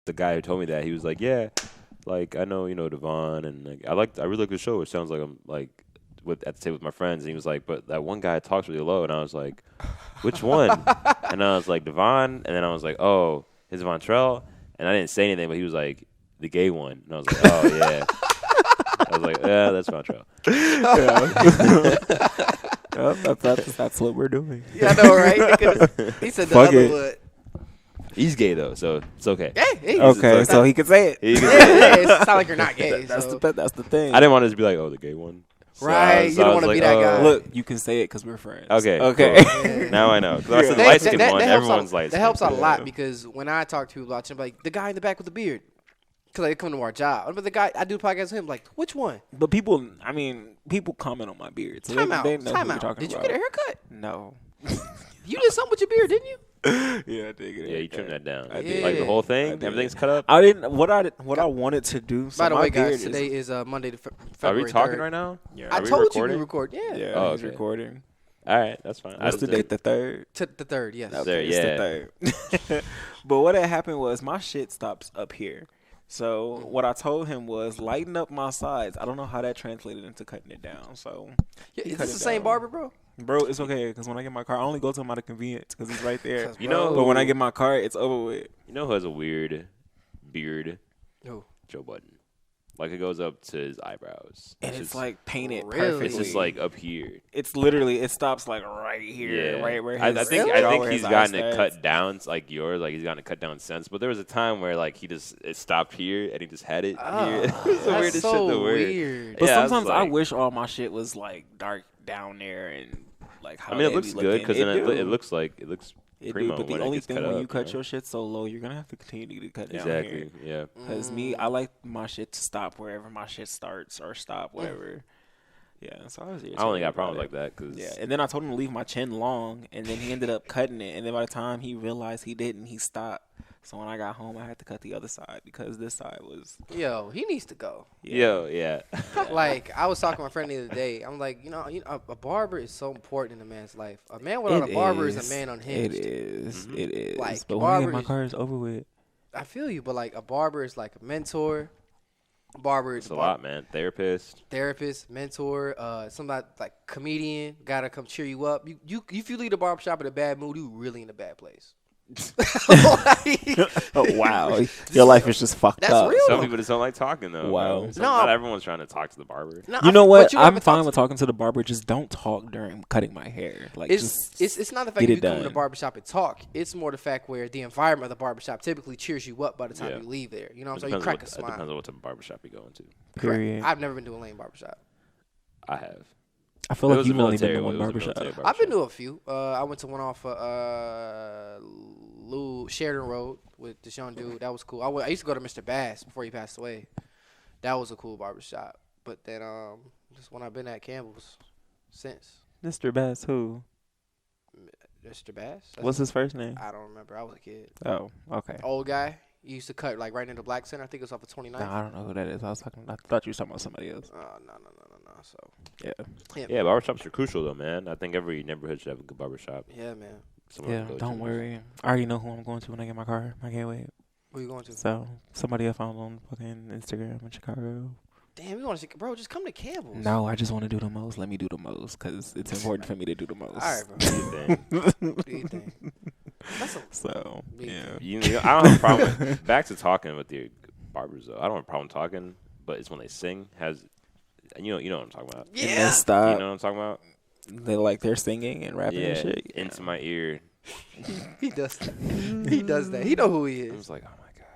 the guy who told me that, he was like, yeah, like, I know, Devonn, and like, I really like the show. It sounds like I'm like at the table with my friends, and he was like, but that one guy talks really low, and I was like, which one? And I was like, Devonn, and then I was like, oh, it's Vontrell, and I didn't say anything, but he was like, the gay one, and I was like, oh yeah. I was like, yeah, that's Vontrell. That's what we're doing. Yeah, I know, right? He said the Fuck other it. would. He's gay though, so it's okay. Hey, Okay, so he can say it. He can say it. it's not like you're not gay. That's so. that's the thing. I didn't want to be like, oh, the gay one. So Right, you don't I wanna was be like, that guy. Look, you can say it because we're friends. Okay. Okay. Cool. Now I know. Because I said the light skin one, everyone's light That skin. helps out a lot because when I talk to people about him, like the guy in the back with the beard, because they come to our job. But the guy I do podcasts with him, like which one? But people comment on my beard. So Time out. they know Time who out. you're talking Did you about. get a haircut? No. You did something with your beard, didn't you? Yeah, I did get a Yeah, you haircut. trimmed that down. I did. Like the whole I thing, did. everything's cut up. I didn't. What I wanted to do. So By the my way, beard guys, today is Monday, Are February we talking 3rd. right now? Yeah. I Are we told recording? you we record. Yeah. Yeah, Oh, he's okay. recording. All right, that's fine. What's the date? The 3rd. The 3rd, yes. Okay. It's yeah. the 3rd. But what had happened was my shit stops up here. So what I told him was lighten up my sides. I don't know how that translated into cutting it down. So Yeah, is cut this it the same down. barber, bro? Bro, it's okay because when I get my car, I only go to him out of convenience because he's right there. You know, But when I get my car, it's over with. You know who has a weird beard? Who? Joe Budden. Like it goes up to his eyebrows. And it's just, like painted Really? perfectly. it's just like up here. It's literally, it stops like right here, Yeah, right where I his think jaw, where he's his gotten eye it starts. cut down, like yours. Like he's gotten it cut down since. But there was a time where like it stopped here and he just had it here. It was the That's weirdest so shit in the world. weird. But Yeah, I was sometimes I like- wish all my shit was like dark down there and like how I mean, it they looks be good looking. because then do. it looks It do, primo but the when it only gets thing cut when up, you cut know? your shit so low, you're gonna have to continue to cut down Exactly. here. Yeah. Because me, I like my shit to stop wherever my shit starts or stop whatever. Yeah, so I was. I only got problems like that because Yeah, and then I told him to leave my chin long, and then he ended up cutting it. And then by the time he realized he didn't, he stopped. So when I got home, I had to cut the other side because this side was. Yo, he needs to go. yeah. Like I was talking to my friend the other day. I'm like, a barber is so important in a man's life. A man without a barber is a man unhinged. It is. It is. Like, But when I get my barbers- car, it's over with. I feel you, but like a barber is like a mentor. Barber is It's a lot, man. therapist, mentor, somebody like comedian, gotta come cheer you up. You if you leave the barbershop in a bad mood, you really in a bad place. Oh, wow. Your life is just fucked That's up. real. Some people just don't like talking though. Wow. Bro. So No. not everyone's trying to talk to the barber. No, You know but what? you I'm haven't fine talked with talking to the barber. Just don't talk during cutting my hair. Like, It's not the fact get that it you come to the done. barbershop and talk. It's more the fact where the environment of the barbershop typically cheers you up by the time Yeah. you leave there. You know what It I'm saying? You crack a It smile. depends on what type of barbershop you go into. Correct. period. I've never been to a lane barbershop. I have. I feel It like was a you've only been military to one one. It was a barbershop. military I've been to a few. I went to one off Sheridan Road with this young dude. That was cool. I used to go to Mr. Bass before he passed away. That was a cool barbershop. But then just when I've been at Campbell's since. Mr. Bass, who? Mr. Bass? What's his first name? I don't remember. I was a kid. Oh, okay. Old guy. He used to cut like right into Black Center. I think it was off of 29th. No, I don't know who that is. I thought you were talking about somebody else. No. So Yeah. Yeah, barbershops are crucial though, man. I think every neighborhood should have a good barbershop. yeah, man. Someone Yeah, to go don't to. worry. I already know who I'm going to when I get my car. I can't wait. Where you going to? So, somebody I found on fucking Instagram in Chicago. Damn, you want to see, bro? Just come to Campbell's. No, I just want to do the most. Let me do the most because it's important for me to do the most. All right, bro. Do your thing. Do your thing. That's a So, Big yeah. You know, I don't have a problem. Back to talking with your barbers though. I don't have a problem talking, but it's when they sing. You know what I'm talking about. And they yeah. stop. You know what I'm talking about? They like they're singing and rapping Yeah, and shit. into my ear. He does that. He does that. He know who he I is, was like, oh my god.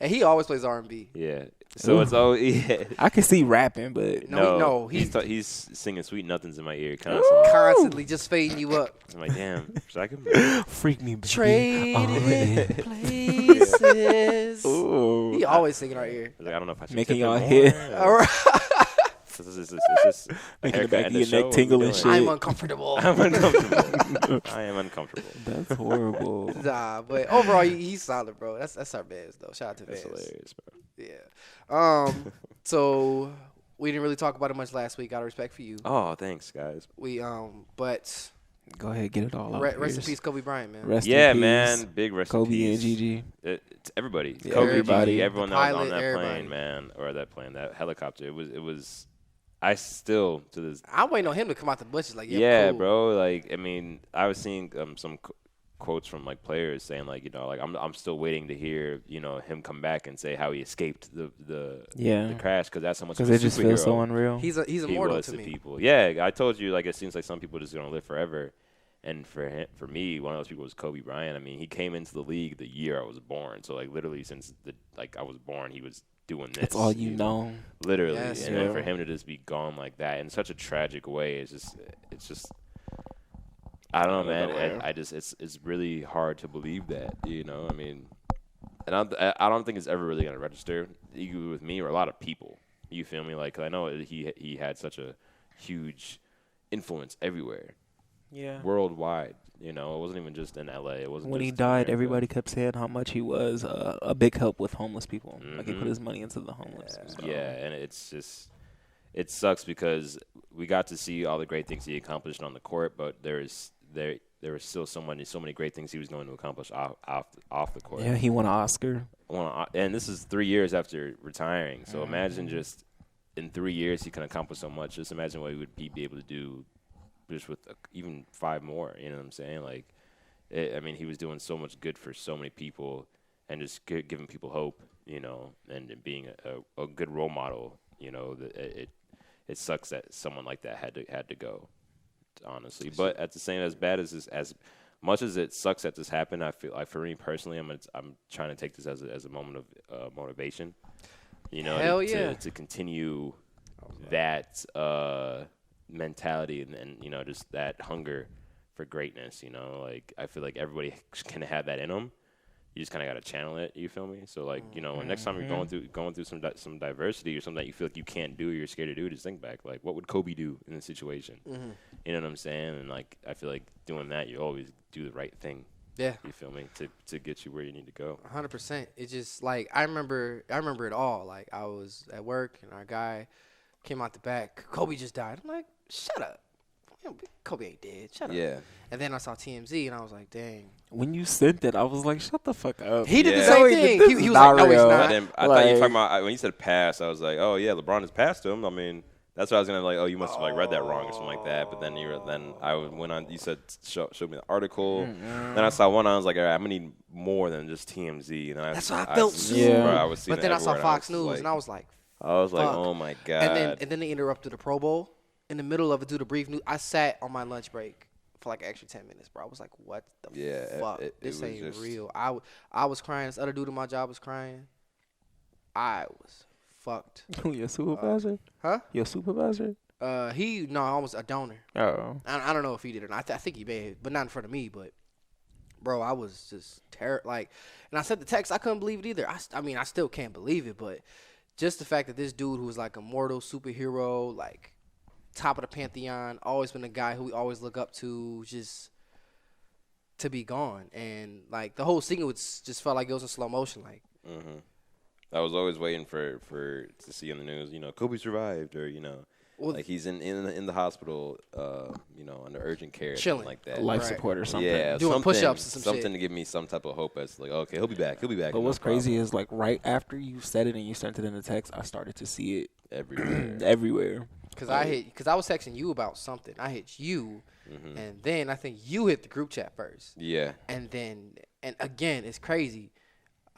and he always plays R&B. Yeah. So it's always yeah. I can see rapping, but No, he's singing sweet nothings in my ear constantly. Constantly just fading you up. I'm like, damn, should I come? freak me, baby. Trading places. Ooh. He always singing our ear. I was like, I don't know if I should Making tip y'all him hit. more. All right. Is this a Making the haircut back at of the your show? neck What we tingle and doing? shit. I'm uncomfortable. I'm uncomfortable. I am uncomfortable. That's horrible. Nah, but overall, he's solid, bro. That's our Vans, though. Shout out to That's Vans. hilarious, bro. Yeah. So we didn't really talk about it much last week. Out of respect for you, Oh, thanks, guys. but Go ahead, get it all out. Rest in peace, Kobe Bryant, man. Rest in Yeah, peace, man. Big rest in Kobe peace. and Gigi. It's everybody. Yeah, Kobe, everybody. Gigi, everyone The that was pilot, on that everybody. plane, man, or that helicopter. It was. I still to this. I'm waiting on him to come out the bushes. Like, Yeah, cool. bro. Like, I mean, I was seeing some quotes from like players saying like, like I'm still waiting to hear him come back and say how he escaped the crash because that's how much. Because of a it just superhero feels so unreal. He's he immortal was to me. people. Yeah, I told you. Like, it seems like some people are just gonna live forever. And for me, one of those people was Kobe Bryant. I mean, he came into the league the year I was born. So like literally since I was born, he was doing this. That's all you know. Literally, Yes, and then yeah. for him to just be gone like that in such a tragic way, it's just. I don't know, man. It's really hard to believe that. I mean, and I don't think it's ever really gonna register either with me or a lot of people. You feel me? Like, 'cause I know he had such a huge influence everywhere. Yeah. Worldwide, it wasn't even just in LA. It wasn't When he just died, America. everybody kept saying how much he was a big help with homeless people. Like he Mhm. put his money into the homeless. So. Yeah, and it sucks because we got to see all the great things he accomplished on the court, but there was still so many great things he was going to accomplish off the court. Yeah, he won an Oscar. And this is 3 years after retiring. So imagine just in 3 years he can accomplish so much. Just imagine what he would be able to do just with even 5 more. You know what I'm saying? Like, I mean, he was doing so much good for so many people and just giving people hope, and being a good role model. It sucks that someone like that had to go, honestly. But at the same, as bad as much as it sucks that this happened, I feel like for me personally, I'm trying to take this as a moment of motivation. Hell yeah. To continue that mentality and just that hunger for greatness. Like I feel like everybody can have that in them. You just kind of got to channel it. You feel me? So like when next time you're going through some diversity or something that you feel like you can't do or you're scared to do, just think back like what would Kobe do in this situation? Mm-hmm. You know what I'm saying? And like I feel like doing that, you always do the right thing. Yeah. You feel me? To get you where you need to go. 100%. It's just like I remember it all. Like I was at work and our guy came out the back. Kobe just died. I'm like, shut up. Kobe ain't dead. Shut up. Yeah. And then I saw TMZ and I was like, dang. When you sent it, I was like, shut the fuck up. He did the Yeah. same No, thing. this He is was not like, no, he's real. But not. then I thought you were Like- talking about when you said pass, I was like, oh yeah, LeBron has passed him. I mean, that's what I was gonna like. Oh, you must have like read that wrong or something like that. But then I went on. You said showed me the article. Then I saw one. I was like, all right, I'm gonna need more than just TMZ. And That's what I felt too. Yeah. Bro, I was seeing But then it I saw everywhere, Fox and News and I was like, fuck. Oh my god. and then they interrupted the Pro Bowl in the middle of it due to brief news. I sat on my lunch break for like an extra 10 minutes, bro. I was like, what the Yeah, fuck? it This was ain't just- real. I was crying. This other dude in my job was crying. I was fucked. Who, your supervisor? Huh? Your supervisor? I was a donor. Oh. I don't know if he did or not. I think he may have, but not in front of me. But, bro, I was just and I sent the text. I couldn't believe it either. I mean, I still can't believe it, but just the fact that this dude who was like a mortal superhero, like top of the pantheon, always been a guy who we always look up to, just to be gone. And, like, the whole sequence just felt like it was in slow motion. Like, I was always waiting for to see on the news, Kobe survived, or well, like he's in the hospital, under urgent care, or Chilling. something like that. Life Right. support or something. Yeah, Doing something- push-ups and some something shit. to give me some type of hope as like, okay, he'll be back. But no what's crazy problem. is like right after you said it and you sent it in the text, I started to see it Everywhere. everywhere. because I was texting you about something. I hit you, and then I think you hit the group chat first. Yeah. And again, it's crazy.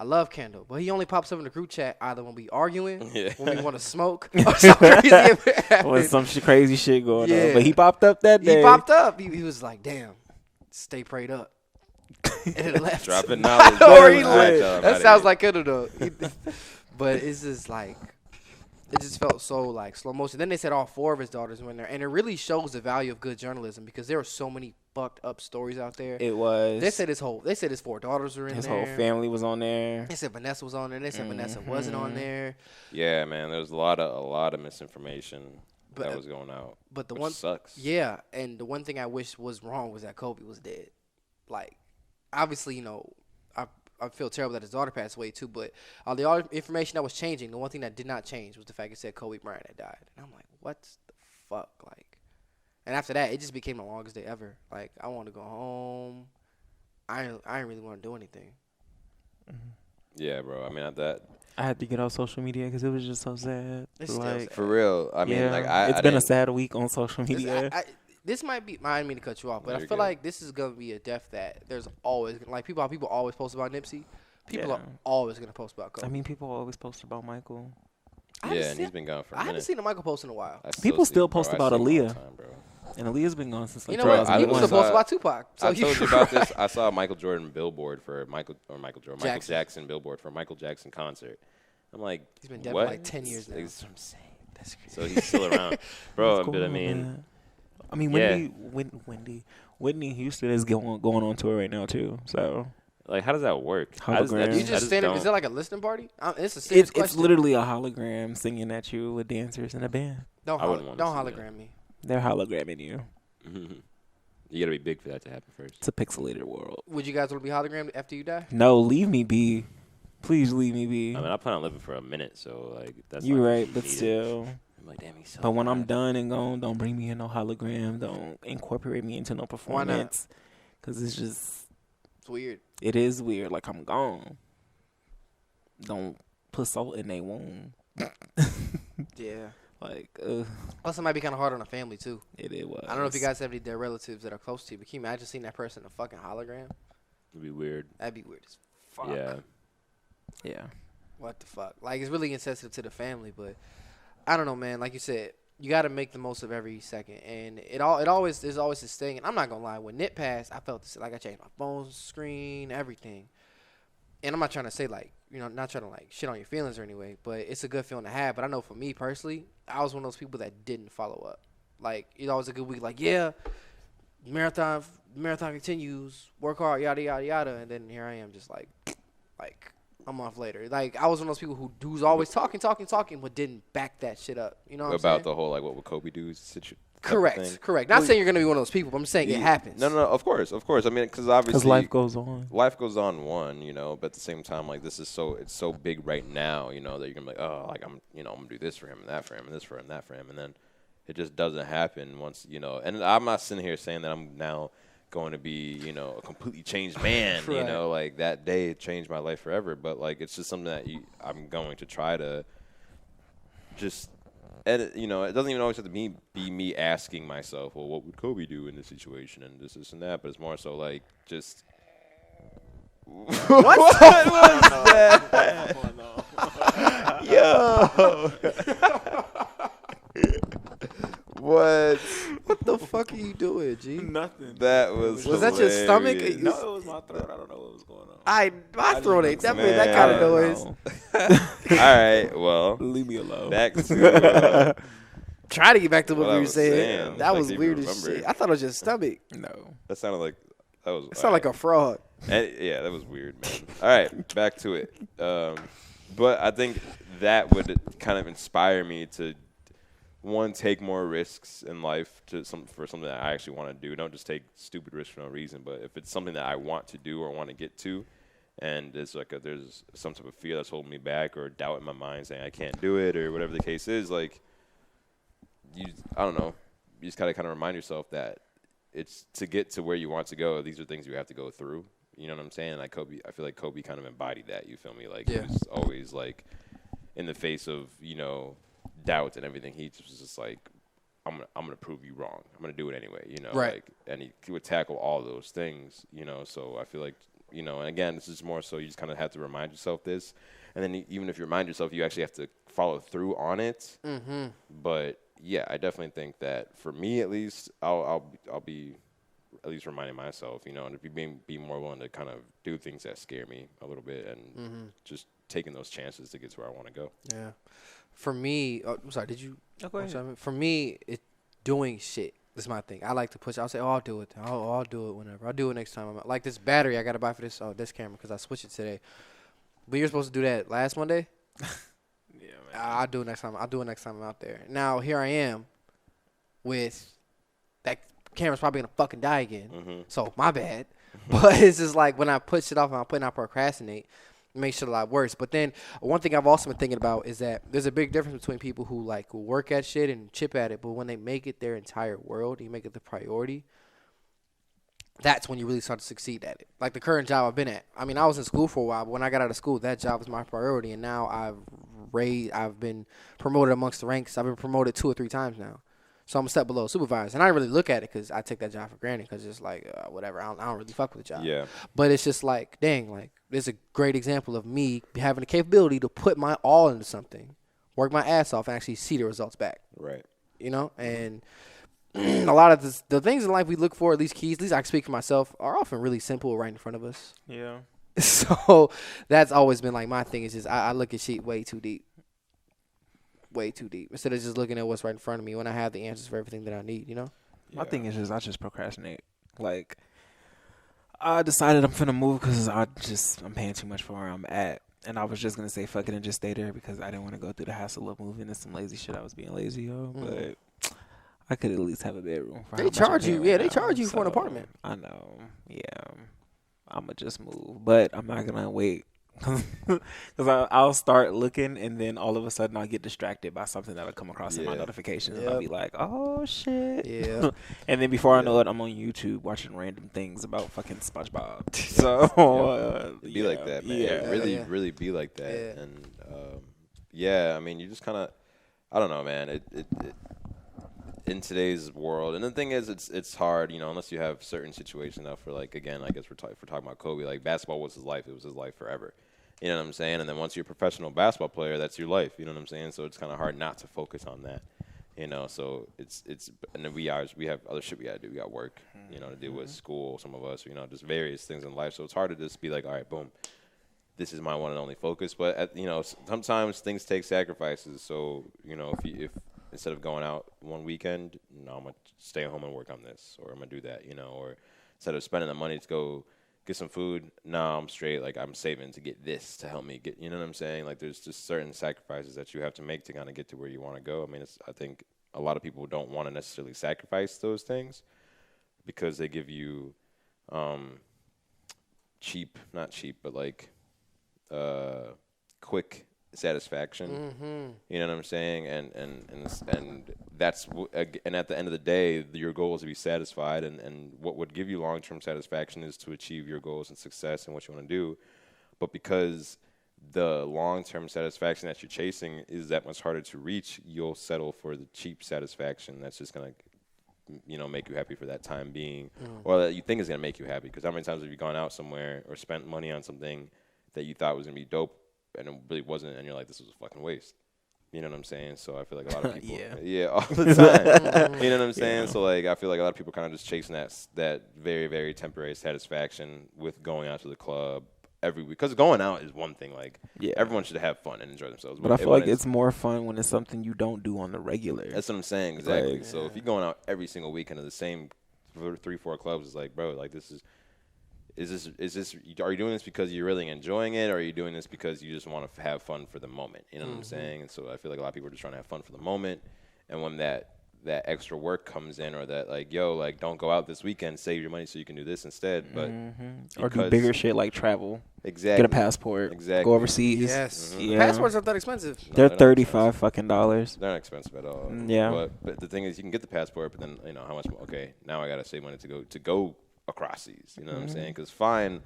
I love Kendall, but he only pops up in the group chat either when we arguing, Yeah. when we want to smoke, or something crazy. With some crazy shit going Yeah. on. But he popped up that day. He popped up. He was like, "Damn, stay prayed up," and then left. Dropping knowledge. Or he All right, lit. y'all, I'm That outta sounds here. like Kendall though. But it's just like. It just felt so like slow motion. Then they said all 4 of his daughters were in there, and it really shows the value of good journalism because there are so many fucked up stories out there. It was. They said his 4 daughters were in his there. whole family was on there. They said Vanessa was on there. They said Vanessa wasn't on there. Yeah, man. There was a lot of misinformation But, that was going out. But the which one sucks. yeah, and the one thing I wish was wrong was that Kobe was dead. Like, obviously, I feel terrible that his daughter passed away too. But all the information that was changing, the one thing that did not change was the fact it said Kobe Bryant had died. And I'm like, what the fuck, like. And after that, it just became the longest day ever. Like, I want to go home. I ain't really want to do anything. Yeah, bro. I mean, I had to get off social media because it was just so sad. It's still like, sad. for real. I mean, like, it's been a sad week on social media. This might be. I didn't mean to cut you off, but No, I you're feel good. like this is gonna be a death that there's always like people always post about Nipsey. People Yeah. are always gonna post about Kobe. I mean, people always post about Michael. I haven't Yeah, and seen- he's been gone for a I haven't minute. seen a Michael post in a while. People see- still bro, post I about see him all the Aaliyah. time, bro. And Aaliyah's been gone since like You know Bro, what? I People was, still post about Tupac. So I told you about this. I saw a Michael Jordan billboard for Michael Jackson billboard for a Michael Jackson concert. I'm like, He's been dead what? for like 10 years now. That's what I'm saying. That's crazy. So he's still around, bro. What's But going I on, mean, man? I mean, yeah. Whitney Houston is going on tour right now too. So like, how does that work? Hologram. You just stand up. Is it like a listening party? It's a serious it's question. literally a hologram singing at you with dancers in a band. Don't I wouldn't wanna see hologram me. They're hologramming you. You gotta be big for that to happen first. It's a pixelated world. Would you guys want to be hologrammed after you die? No, leave me be. Please leave me be. I mean, I plan on living for a minute, so like that's. You not right, but needed. still. I'm like, damn, he's so. But when I'm alive. done and gone, don't bring me in no hologram. Don't incorporate me into no Why performance. not? Because it's just, It's weird. it is weird. Like, I'm gone. Don't put salt in their wound. Yeah. Like, Also, it might be kind of hard on a family too. it was. I don't know if you guys have any dead relatives that are close to you, but can you imagine seeing that person in a fucking hologram? It'd be weird. That'd be weird as fuck. Yeah. Yeah. What the fuck? Like, it's really insensitive to the family, but I don't know, man. Like you said, you got to make the most of every second, and there's always this thing. And I'm not gonna lie, when Nip passed, I felt this. Like, I changed my phone screen, everything. And I'm not trying to say like, not trying to like shit on your feelings or anyway, but it's a good feeling to have. But I know for me personally, I was one of those people that didn't follow up. Like, it's always a good week. Like, yeah, marathon continues, work hard, yada yada yada, and then here I am, just like a month later. Like, I was one of those people who's always talking, but didn't back that shit up. You know what I'm saying? About the whole like what would Kobe do situation. Correct. Not saying you're gonna be one of those people, but I'm saying it happens. No, of course. I mean, because obviously life goes on. Life goes on, but at the same time, like it's so big right now, that you're gonna be like, oh, like I'm gonna do this for him and that for him and this for him and that for him, and then it just doesn't happen once, And I'm not sitting here saying that I'm now going to be, a completely changed man, Right. like that day it changed my life forever, but like it's just something that I'm going to try to just. And it doesn't even always have to be me asking myself, well, what would Kobe do in this situation and this and that, but it's more so like just. What was that? Yo. What? What the fuck are you doing, G? Nothing. That was. Was that your stomach? hilarious. No, it was my throat. I don't know what was going on. My throat ain't definitely Man. that kind of I noise. All right, well, Leave me alone. back to Try to get back to what What we I were was saying. saying. That Like, was you weird as remember. shit. I thought it was your stomach. No. that sounded like that was. It sounded like a fraud. Yeah, that was weird, man. All right, back to it. But I think that would kind of inspire me to take more risks in life for something that I actually want to do. Don't just take stupid risks for no reason. But if it's something that I want to do or want to get to, and it's like there's some type of fear that's holding me back or doubt in my mind saying I can't do it or whatever the case is, like I don't know. You just gotta kind of remind yourself that it's to get to where you want to go. These are things you have to go through. You know what I'm saying? Like Kobe, I feel like Kobe kind of embodied that. You feel me? Like Yeah. he was always like in the face of doubt and everything. He was just like, I'm gonna prove you wrong. I'm gonna do it anyway. Right. Like, and he would tackle all those things. So I feel like and again, this is more so you just kind of have to remind yourself this, and then even if you remind yourself, you actually have to follow through on it. Mm-hmm. But yeah, I definitely think that for me at least, I'll be at least reminding myself, and to be more willing to kind of do things that scare me a little bit, and just taking those chances to get to where I want to go. Yeah. For me, I'm sorry. Did you? go ahead. Sorry, for me, it's doing shit. This is my thing. I like to push. I'll say, I'll do it. I'll do it whenever. I'll do it next time. Like this battery I got to buy for this camera because I switched it today. But you're supposed to do that last Monday. Yeah, man. I'll do it next time. I'll do it next time I'm out there. Now here I am with that camera's probably gonna fucking die again. Mm-hmm. So my bad. But it's just like when I push it off and I procrastinate. makes it a lot worse. But then one thing I've also been thinking about is that there's a big difference between people who like will work at shit and chip at it, but when they make it their entire world, you make it the priority. That's when you really start to succeed at it. Like the current job I've been at. I mean, I was in school for a while, but when I got out of school, that job was my priority, and now I've been promoted amongst the ranks. I've been promoted 2 or 3 times now. So I'm a step below supervisor. And I don't really look at it because I take that job for granted because it's like, whatever. I don't really fuck with the job. Yeah. But it's just like, dang, like, this is a great example of me having the capability to put my all into something, work my ass off, and actually see the results back. Right. You know? And a lot of the things in life we look for, at least keys, at least I can speak for myself, are often really simple right in front of us. Yeah. So that's always been like my thing is just I look at shit way too deep. Way too deep instead of just looking at what's right in front of me when I have the answers for everything that I need, you know? My thing is just I just procrastinate. Like I decided I'm finna move because I'm paying too much for where I'm at, and I was just gonna say fuck it and just stay there because I didn't want to go through the hassle of moving and some lazy shit. I was being lazy, but I could at least have a bedroom. For They charge you, they charge you for an apartment. I know, yeah. I'ma just move, but I'm not gonna wait. Because I'll start looking, and then all of a sudden I'll get distracted by something that'll come across in my notifications, and I'll be like, "Oh shit!" Yeah. And then before I know it, I'm on YouTube watching random things about fucking SpongeBob. So Be like that, man. Yeah. Really be like that. Yeah. And I mean, you just kind of, I don't know, man. It in today's world, and the thing is, it's hard, you know, unless you have certain situations. Now, for like again, I guess if we're talking about Kobe, like basketball was his life. It was his life forever. You know what I'm saying? And then once you're a professional basketball player, that's your life. You know what I'm saying? So it's kind of hard not to focus on that. You know, so it's and then we have other shit we gotta do. We got work, you know, to deal with school. Some of us, you know, just various things in life. So it's hard to just be like, all right, boom, this is my one and only focus. But you know, sometimes things take sacrifices. So you know, if instead of going out one weekend, no, I'm gonna stay home and work on this, or I'm gonna do that, you know, or instead of spending the money to go get some food, I'm straight, like I'm saving to get this to help me get, you know what I'm saying? Like there's just certain sacrifices that you have to make to kind of get to where you want to go. I mean, I think a lot of people don't want to necessarily sacrifice those things because they give you not cheap, but like quick satisfaction. You know what I'm saying? And that's and at the end of the day, your goal is to be satisfied, and what would give you long-term satisfaction is to achieve your goals and success and what you want to do. But because the long-term satisfaction that you're chasing is that much harder to reach, you'll settle for the cheap satisfaction that's just gonna, you know, make you happy for that time being, or that you think is gonna make you happy. Because how many times have you gone out somewhere or spent money on something that you thought was gonna be dope and it really wasn't, and you're like, this was a fucking waste. You know what I'm saying? So I feel like a lot of people, all the time. You know what I'm saying? Yeah. So like, I feel like a lot of people kind of just chasing that very, very temporary satisfaction with going out to the club every week. Because going out is one thing. Like, everyone should have fun and enjoy themselves. But I feel like it's more fun when it's something you don't do on the regular. That's what I'm saying, exactly. Like, so if you're going out every single weekend to the same 3-4 clubs, it's like, bro, like this is this? Are you doing this because you're really enjoying it, or are you doing this because you just want to have fun for the moment? You know what I'm saying? And so I feel like a lot of people are just trying to have fun for the moment, and when that extra work comes in, or that like, yo, like don't go out this weekend, save your money so you can do this instead. But or do bigger shit like travel. Exactly. Get a passport. Exactly. Go overseas. Yes. Passports aren't that expensive. They're $35 fucking dollars. They're not expensive at all. Yeah. But the thing is, you can get the passport, but then you know how much. Okay, now I gotta save money to go across seas. You know what I'm saying? Because fine,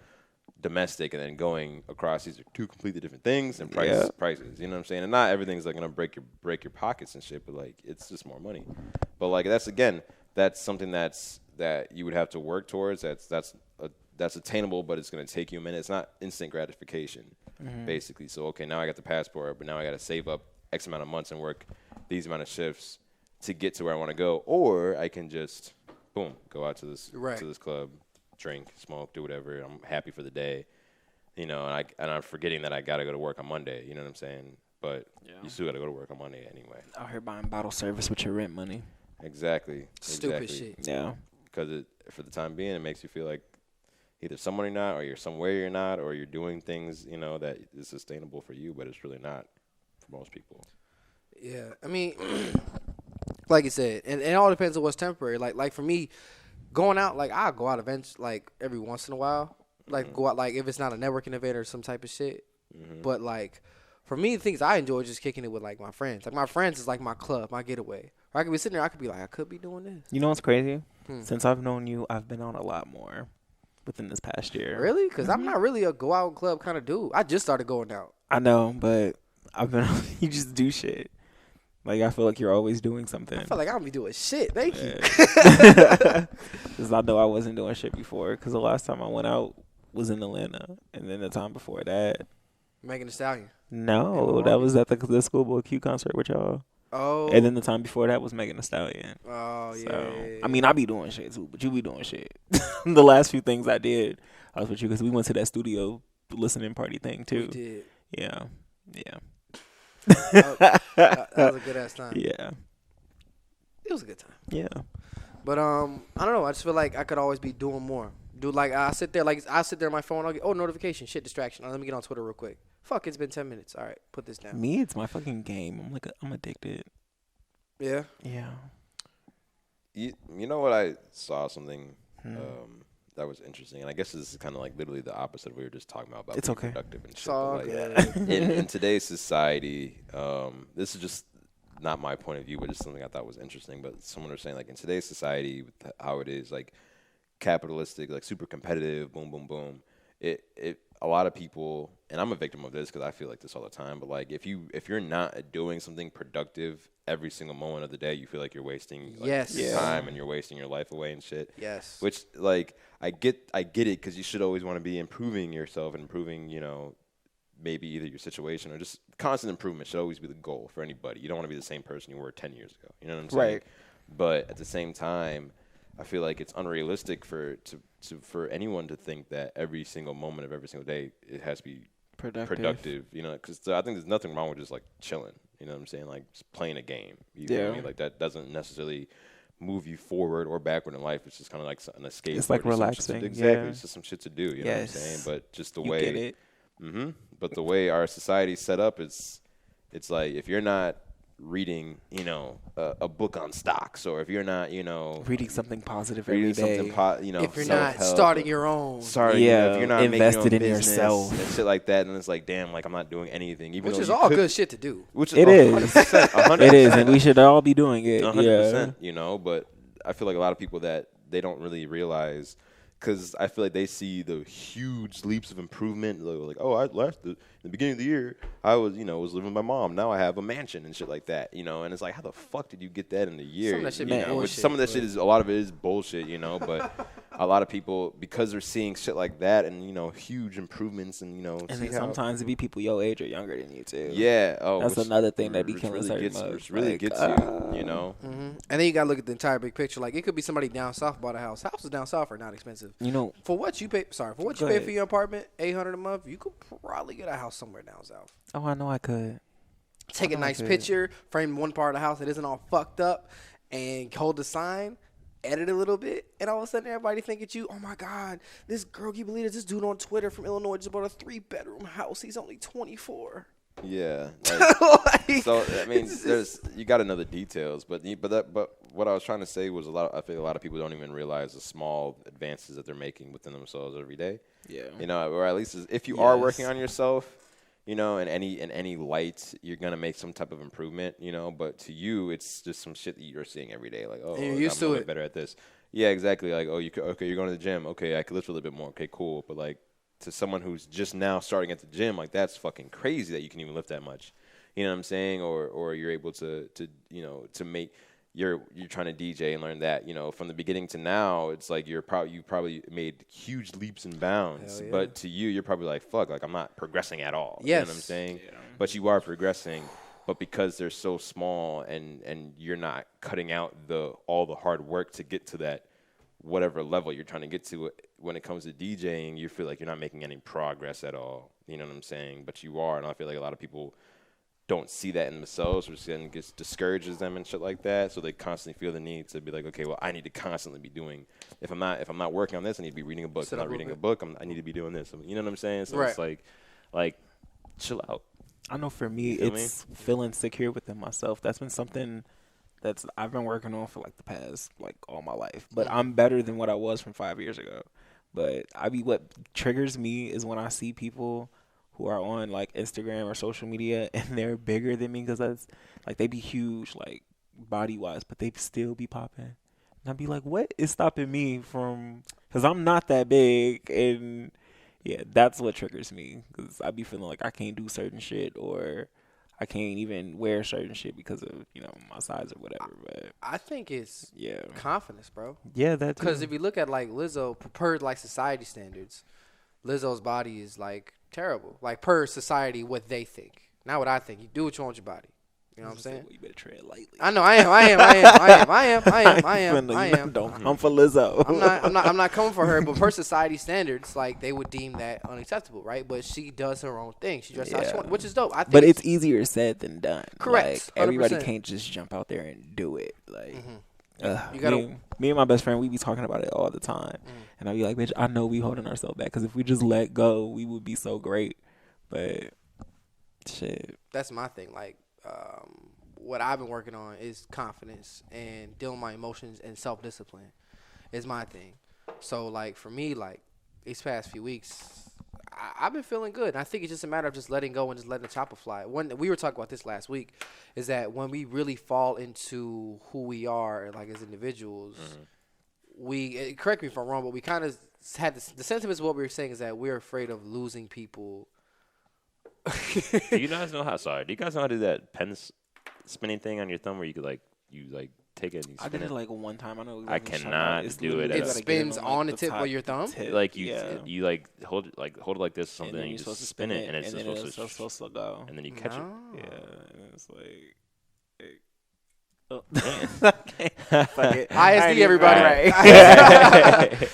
domestic and then going across seas are two completely different things, and prices. You know what I'm saying? And not everything's like gonna break your pockets and shit, but like it's just more money. But like that's something that you would have to work towards. That's attainable, but it's gonna take you a minute. It's not instant gratification, basically. So okay, now I got the passport, but now I gotta save up X amount of months and work these amount of shifts to get to where I want to go, or I can just boom, go out to this club, drink, smoke, do whatever. I'm happy for the day, you know, and I'm forgetting that I gotta go to work on Monday. You know what I'm saying? But you still gotta go to work on Monday anyway. Out here buying bottle service with your rent money. Exactly. Stupid shit. Yeah. Because for the time being, it makes you feel like either someone you're not, or you're somewhere you're not, or you're doing things, you know, that is sustainable for you, but it's really not for most people. Yeah, I mean, like you said, and it all depends on what's temporary. Like for me, going out, like I'll go out events like every once in a while. Like go out, like if it's not a networking event or some type of shit. But like, for me, the things I enjoy just kicking it with like my friends. Like my friends is like my club, my getaway. Or I could be sitting there, I could be like, I could be doing this. You know what's crazy? Since I've known you, I've been on a lot more within this past year. Really? Because I'm not really a go out club kind of dude. I just started going out. I know, but I've been. You just do shit. Like I feel like you're always doing something. I feel like I don't be doing shit. Thank you. Because I know I wasn't doing shit before. Because the last time I went out was in Atlanta, and then the time before that, Megan Thee Stallion. no, that was at the Schoolboy Q concert with y'all. Oh. And then the time before that was Megan Thee Stallion. Oh, yeah, So, yeah. I mean, I be doing shit too, but you be doing shit. The last few things I did, I was with you because we went to that studio listening party thing too. We did. Yeah. That was a good ass time. Yeah. It was a good time. Yeah. But I don't know. I just feel like I could always be doing more. Dude, like I sit there on my phone. I'll get notification, shit, distraction. Let me get on Twitter real quick. Fuck, it's been 10 minutes. All right, put this down. Me, it's my fucking game. I'm addicted. Yeah. Yeah. You know what? I saw something that was interesting, and I guess this is kind of like literally the opposite of what we were just talking about It's being okay. productive and shit. It's all But, good. in today's society, this is just not my point of view, but just something I thought was interesting. But someone was saying, like, in today's society, with how it is, like, capitalistic, like, super competitive, boom, boom, boom. A lot of people, and I'm a victim of this because I feel like this all the time. But like, if you're not doing something productive every single moment of the day, you feel like you're wasting time and you're wasting your life away and shit. Yes. Which, like, I get it because you should always want to be improving yourself and improving, maybe either your situation or just constant improvement should always be the goal for anybody. You don't want to be the same person you were 10 years ago. You know what I'm saying? Right. But at the same time, I feel like it's unrealistic for anyone to think that every single moment of every single day it has to be productive. Because I think there's nothing wrong with just like chilling. You know what I'm saying? Like just playing a game. You know what I mean? Like that doesn't necessarily move you forward or backward in life. It's just kind of like an escape. It's like relaxing. Exactly. It's just some shit to do. You know what I'm saying? But just the way. Get it. But the way our society's set up, it's like if you're not reading, a book on stocks, or if you're not, reading something positive reading every day. something, if you're not starting your own, if you're not invested making in business yourself and shit like that, and it's like, damn, like I'm not doing anything, which is all good shit to do. Which is it is, 100%, it is, and we should all be doing it. 100%, But I feel like a lot of people that they don't really realize. Because I feel like they see the huge leaps of improvement. Like, oh, in the beginning of the year, I was, was living with my mom. Now I have a mansion and shit like that, And it's like, how the fuck did you get that in a year? Some of that shit be bullshit. Some of that shit a lot of it is bullshit, But a lot of people, because they're seeing shit like that and, huge improvements and, And then sometimes it be people your age or younger than you, too. Yeah. Oh, that's another thing that be killing really certain Which really gets you, Mm-hmm. And then you got to look at the entire big picture. Like, it could be somebody down south bought a house. Houses down south are not expensive. For what you pay for your apartment, $800 a month, you could probably get a house somewhere down south. Oh, I know I could. Take a nice picture, frame one part of the house that isn't all fucked up, and hold the sign, edit a little bit, and all of a sudden everybody think it's you. Oh my God, this girl, can you believe it? This dude on Twitter from Illinois just bought a 3-bedroom house. He's only 24. Yeah. So I mean, you got to know the details, but what I was trying to say was I think a lot of people don't even realize the small advances that they're making within themselves every day. Yeah. Or at least if you are working on yourself, in any light, you're gonna make some type of improvement. But to you, it's just some shit that you're seeing every day. Like, oh, and you're I'm used to it. Better at this. Yeah, exactly. Like, oh, you're going to the gym. Okay, I could lift a little bit more. Okay, cool. But like, to someone who's just now starting at the gym, like that's fucking crazy that you can even lift that much. You know what I'm saying? Or you're able to make you're trying to DJ and learn that. From the beginning to now, it's like you probably made huge leaps and bounds. Yeah. But to you, you're probably like, fuck, like I'm not progressing at all. Yes. You know what I'm saying? Yeah. But you are progressing. But because they're so small and you're not cutting out all the hard work to get to that whatever level you're trying to get to, when it comes to DJing, you feel like you're not making any progress at all. You know what I'm saying? But you are, and I feel like a lot of people don't see that in themselves, which then discourages them and shit like that. So they constantly feel the need to be like, okay, well, I need to constantly be doing. If I'm not working on this, I need to be reading a book. If I'm not reading a book, I need to be doing this. You know what I'm saying? So it's like, chill out. I know for me, it's feeling secure within myself. That's been something I've been working on for like the past all my life. But I'm better than what I was from 5 years ago. But what triggers me is when I see people who are on like Instagram or social media and they're bigger than me because that's like they be huge like body wise, but they still be popping. And I'd be like, what is stopping me from? Because I'm not that big, and yeah, that's what triggers me. Because I be feeling like I can't do certain shit or I can't even wear certain shit because of my size or whatever. But I think it's yeah, confidence, bro. yeah, that too. Because if you look at like Lizzo, per like society standards, Lizzo's body is like terrible. Like per society, what they think, not what I think. You do what you want with your body. You know what I'm saying? Well, you better tread lightly. I know. I am. Don't come for Lizzo. I'm not coming for her, but per society standards, like they would deem that unacceptable, right? But she does her own thing. She dresses how she wants, which is dope. I think. But it's easier said than done. Correct. Like, everybody 100%. can't just jump out there and do it. Like, You gotta. me and my best friend, we be talking about it all the time, and I be like, bitch, I know we holding ourselves back because if we just let go, we would be so great. But shit, That's my thing. Like, what I've been working on is confidence and dealing with my emotions and self-discipline is my thing. So, like, for me, like, these past few weeks, I've been feeling good. And I think it's just a matter of just letting go and just letting the chopper fly. We were talking about this last week, is that when we really fall into who we are, like, as individuals, correct me if I'm wrong, but we kind of had the sentiments of what we were saying is that we're afraid of losing people. Do you guys know how to do that pen spinning thing on your thumb where you could take it and you spin I did it it? like one time. I know. I cannot do it. It spins on the tip of your thumb. Like you like hold it like this or something, and you supposed just to spin it, and it's supposed to go. and then you catch it. Yeah, and it's like. Oh. Fuck it. ISD, everybody. Right.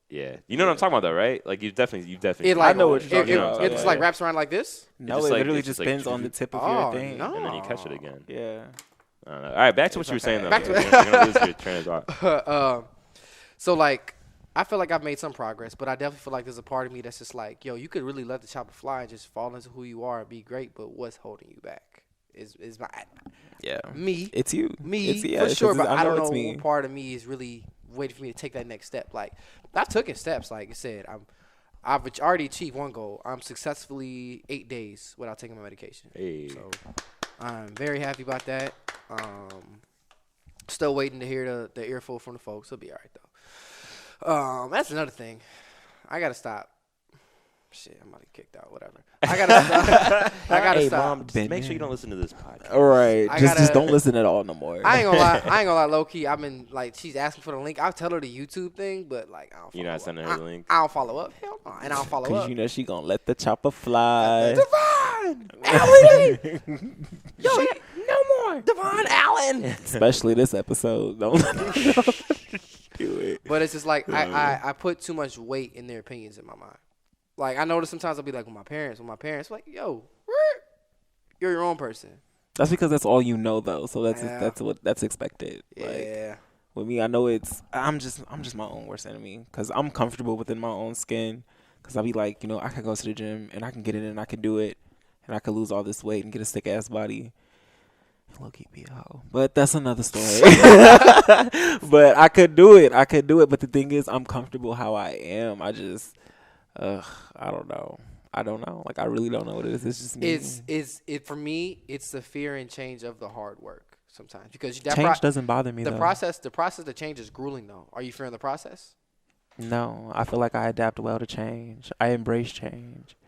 Yeah, you know what I'm talking about, though, right? Like you definitely. It like I know what you're talking about. It's like wraps around like this. No, just it like- literally it's just just like- spins on the tip of Oh, your thing. no. and then you catch it again. Yeah. I don't know. All right, back to what you were saying, though. Back to- You're gonna lose your train of thought. So like, I feel like I've made some progress, but I definitely feel like there's a part of me that's just like, yo, you could really let the chopper fly and just fall into who you are and be great, but what's holding you back is my me. It's you. For sure, but I don't know me. what part of me is really waiting for me to take that next step. Like, I've taken steps. Like I said, I've already achieved one goal. I'm successfully 8 days without taking my medication. Hey. So I'm very happy about that. Still waiting to hear the earful from the folks. It'll be all right though. That's another thing. I gotta stop. Shit, I'm about to get kicked out. Whatever. I gotta stop. I gotta Hey, stop. Mom, just make sure you don't listen to this podcast. All right. I Just gotta- don't listen at all no more. I ain't gonna lie. Low key, I've been like, she's asking for the link. I'll tell her the YouTube thing, but like, I don't. You're follow not up. sending her the link? I don't follow up. Hell no, and I'll follow Because up. you know she gonna let the chopper fly. Devonn, Allen, yo, no more, Devonn Allen. Especially this episode. Don't do it. But it's just like I put too much weight in their opinions in my mind. Like I notice sometimes I'll be like with my parents, like, yo, you're your own person. That's because that's all you know though. So that's expected. Yeah. Like, with me, I know I'm just my own worst enemy because I'm comfortable within my own skin. Because I'll be like, I can go to the gym and I can get in and I can do it, and I can lose all this weight and get a thick ass body. Low key be a hoe, but that's another story. But I could do it. But the thing is, I'm comfortable how I am. I just, I don't know. Like I really don't know what it is. It's just me. For me, it's the fear and change of the hard work sometimes because Change doesn't bother me. The process to change is grueling though. Are you fearing the process? No, I feel like I adapt well to change. I embrace change.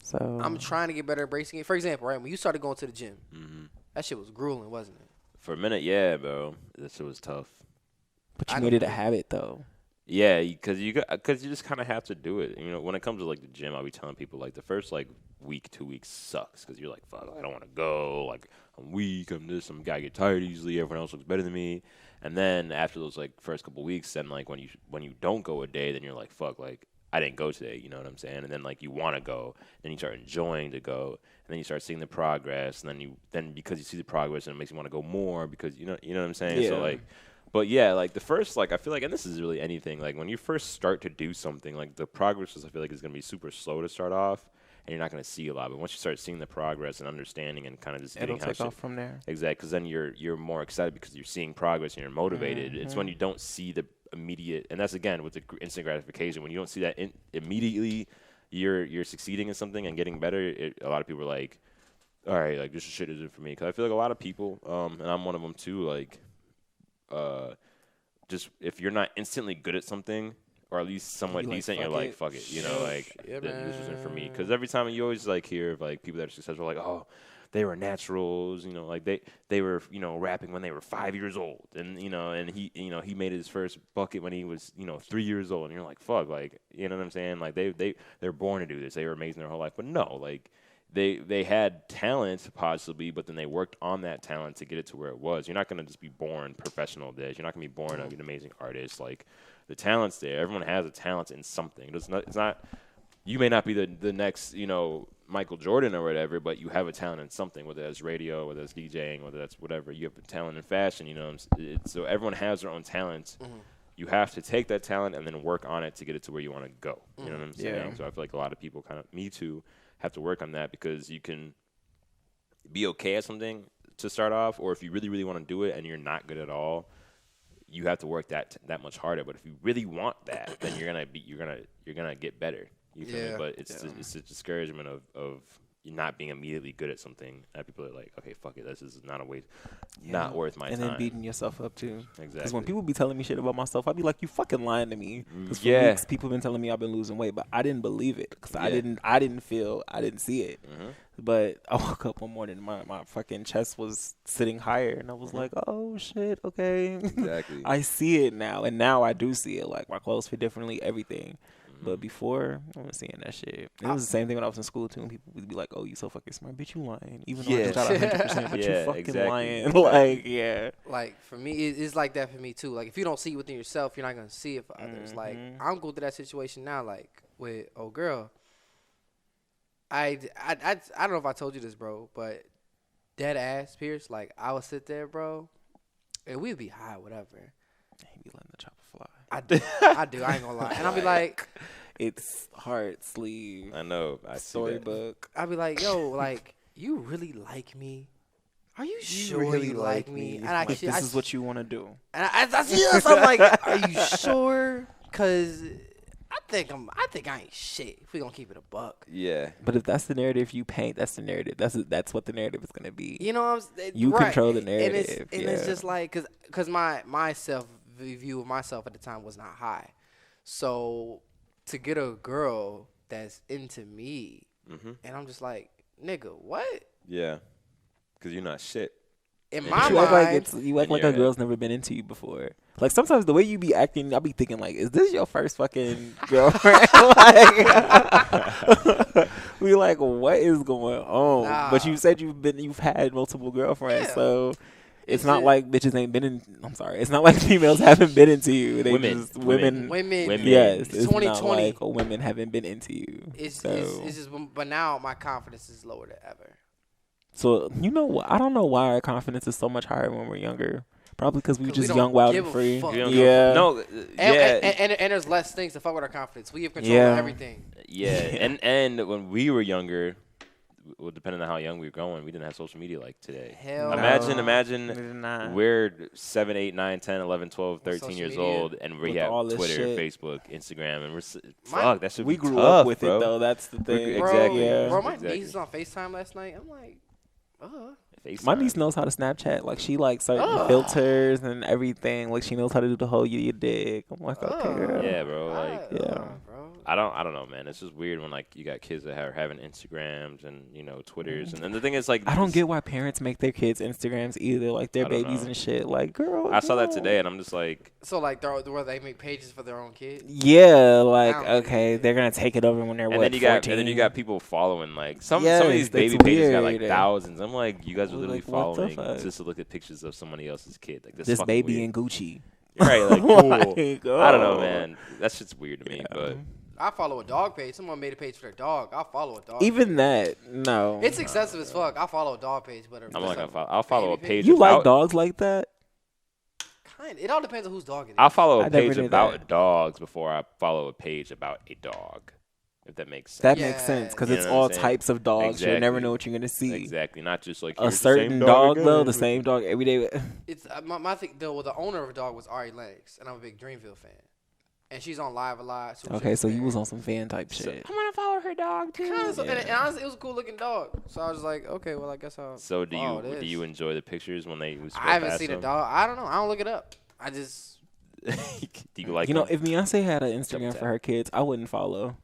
So I'm trying to get better at embracing it. For example, right when you started going to the gym, Mm-hmm. that shit was grueling, wasn't it? For a minute, yeah, bro. That shit was tough. But you made it a habit though. Yeah, because you just kind of have to do it. When it comes to like the gym, I'll be telling people like the first like week, 2 weeks sucks because you're like, fuck, I don't want to go. Like I'm weak. I'm this. I'm guy get tired easily. Everyone else looks better than me. And then after those like first couple weeks, then like when you don't go a day, then you're like, fuck, like I didn't go today. You know what I'm saying? And then like you want to go, then you start enjoying to go, and then you start seeing the progress, and then because you see the progress, and it makes you want to go more because you know what I'm saying. Yeah. So like. But yeah, like the first, like I feel like, and this is really anything, like when you first start to do something, like the progress I feel like is going to be super slow to start off, and you're not going to see a lot. But once you start seeing the progress and understanding and kind of just It'll getting take off from there. Exactly, because then you're more excited because you're seeing progress and you're motivated. Mm-hmm. It's when you don't see the immediate, and that's again with the instant gratification. When you don't see that immediately, you're succeeding in something and getting better, a lot of people are like, all right, like this shit isn't for me. Because I feel like a lot of people, and I'm one of them too, like, just if you're not instantly good at something or at least somewhat decent, you're like, fuck it, you know, like this isn't for me. Because every time you always like hear of like people that are successful, like, oh, they were naturals, you know, like they were, you know, rapping when they were 5 years old, and you know, and he made his first bucket when he was, you know, 3 years old, and you're like, fuck, like, you know what I'm saying? Like they're born to do this. They were amazing their whole life, but no, like. They had talent possibly, but then they worked on that talent to get it to where it was. You're not going to just be born professional at this. You're not going to be born an amazing artist. Like, the talent's there. Everyone has a talent in something. It's not. You may not be the next, you know, Michael Jordan or whatever, but you have a talent in something, whether that's radio, whether that's DJing, whether that's whatever. You have a talent in fashion, you know. So everyone has their own talent. Mm-hmm. You have to take that talent and then work on it to get it to where you want to go. You know what I'm saying? Yeah. So I feel like a lot of people kind of, me too, have to work on that, because you can be okay at something to start off, or if you really, really want to do it and you're not good at all, you have to work that much harder. But if you really want that, then you're gonna get better. You feel me? But it's a discouragement of you not being immediately good at something. That people are like, okay, fuck it, this is not a waste, not worth my time. And then beating yourself up too. Exactly. Because when people be telling me shit about myself, I'd be like, you fucking lying to me. Because for weeks, people been telling me I've been losing weight, but I didn't believe it because I didn't see it. Mm-hmm. But I woke up one morning, my fucking chest was sitting higher, and I was like, oh shit, okay. Exactly. I see it now, and now I do see it. Like, my clothes fit differently, everything. But before, I wasn't seeing that shit. It was the same thing when I was in school, too. And people would be like, oh, you so fucking smart. Bitch, you lying. Even though I just got 100%, but you fucking lying. Like, Like, for me, it's like that for me, too. Like, if you don't see it within yourself, you're not going to see it for others. Like, I'm going through that situation now, like, with old girl. I don't know if I told you this, bro, but dead ass, Pierce, like, I would sit there, bro, and we'd be high, whatever. He be letting the chopper fly. I do. I ain't gonna lie. And I'll be like, it's heart sleeve. I know. Storybook. I'll be like, yo, like, you really like me? Are you sure really you like me? And like, this is what you want to do. And I see this. I'm like, are you sure? Because I think I ain't shit. If we gonna keep it a buck. Yeah. But if that's the narrative you paint, that's the narrative. That's what the narrative is gonna be. You know what I'm saying? You control the narrative. And it's just like, cause my view of myself at the time was not high. So to get a girl that's into me, and I'm just like, nigga, what? Yeah. Because you're not shit. In my mind, you act like a girl's never been into you before. Like, sometimes the way you be acting, I'll be thinking, like, is this your first fucking girlfriend? Like, we like, what is going on? Nah. But you said you've had multiple girlfriends, so it's not like bitches ain't been in. I'm sorry, it's not like females haven't been into you. They women. Yes, it's 2020. not like women haven't been into you. It's just, but now my confidence is lower than ever. So, you know what? I don't know why our confidence is so much higher when we're younger. Probably because we were just young, wild, and free. Yeah. No. And there's less things to fuck with our confidence. We have control of everything. Yeah. And when we were younger, well, depending on how young we were going, we didn't have social media like today. Hell Imagine we're 7, 8, 9, 10, 11, 12, 13 years old, and we have Twitter, Facebook, Instagram, and fuck, that should be tough, we grew up with bro. it, though. That's the thing. Exactly. Bro, my niece was on FaceTime last night. I'm like, my niece knows how to Snapchat. Like, she like certain filters and everything. Like, she knows how to do the whole you dig. I'm like, okay, girl. Yeah, bro. Like, bro. I don't know, man. It's just weird when like you got kids that are having Instagrams and, you know, Twitters, and then the thing is, like, I don't get why parents make their kids Instagrams either, like their babies and shit. Like, girl, I saw that today, and I'm just like, so like where they make pages for their own kids. Yeah, like, okay, they're gonna take it over when they're and 14. then you got people following, like, some of these baby pages got like thousands. I'm like, you guys are literally following just to look at pictures of somebody else's kid. Like, this baby weird. in Gucci. Right, like, cool. I don't know, man. That shit's weird to me, but. I follow a dog page. Someone made a page for their dog. I'll follow a dog. Even page. That, no. It's excessive as fuck. I'll follow a dog page, but I'll follow a page. You like dogs like that? Kind. It all depends on whose dog it is. I'll follow a page about dogs before I follow a page about a dog. If that makes sense. That makes sense because it's all types of dogs. Exactly. You'll never know what you're gonna see. Exactly. Not just like a certain dog though. The same dog every day. It's my thing. The owner of a dog was Ari Lennox, and I'm a big Dreamville fan. and she's on live a lot. So Okay, so you was on some fan type shit. I'm gonna follow her dog too. And honestly, it was a cool looking dog. So I was like, okay, well, I guess I'll. So do you enjoy the pictures when they? I haven't seen a dog. I don't know. I don't look it up. I just. Do you like? If Beyonce had an Instagram for her kids, I wouldn't follow.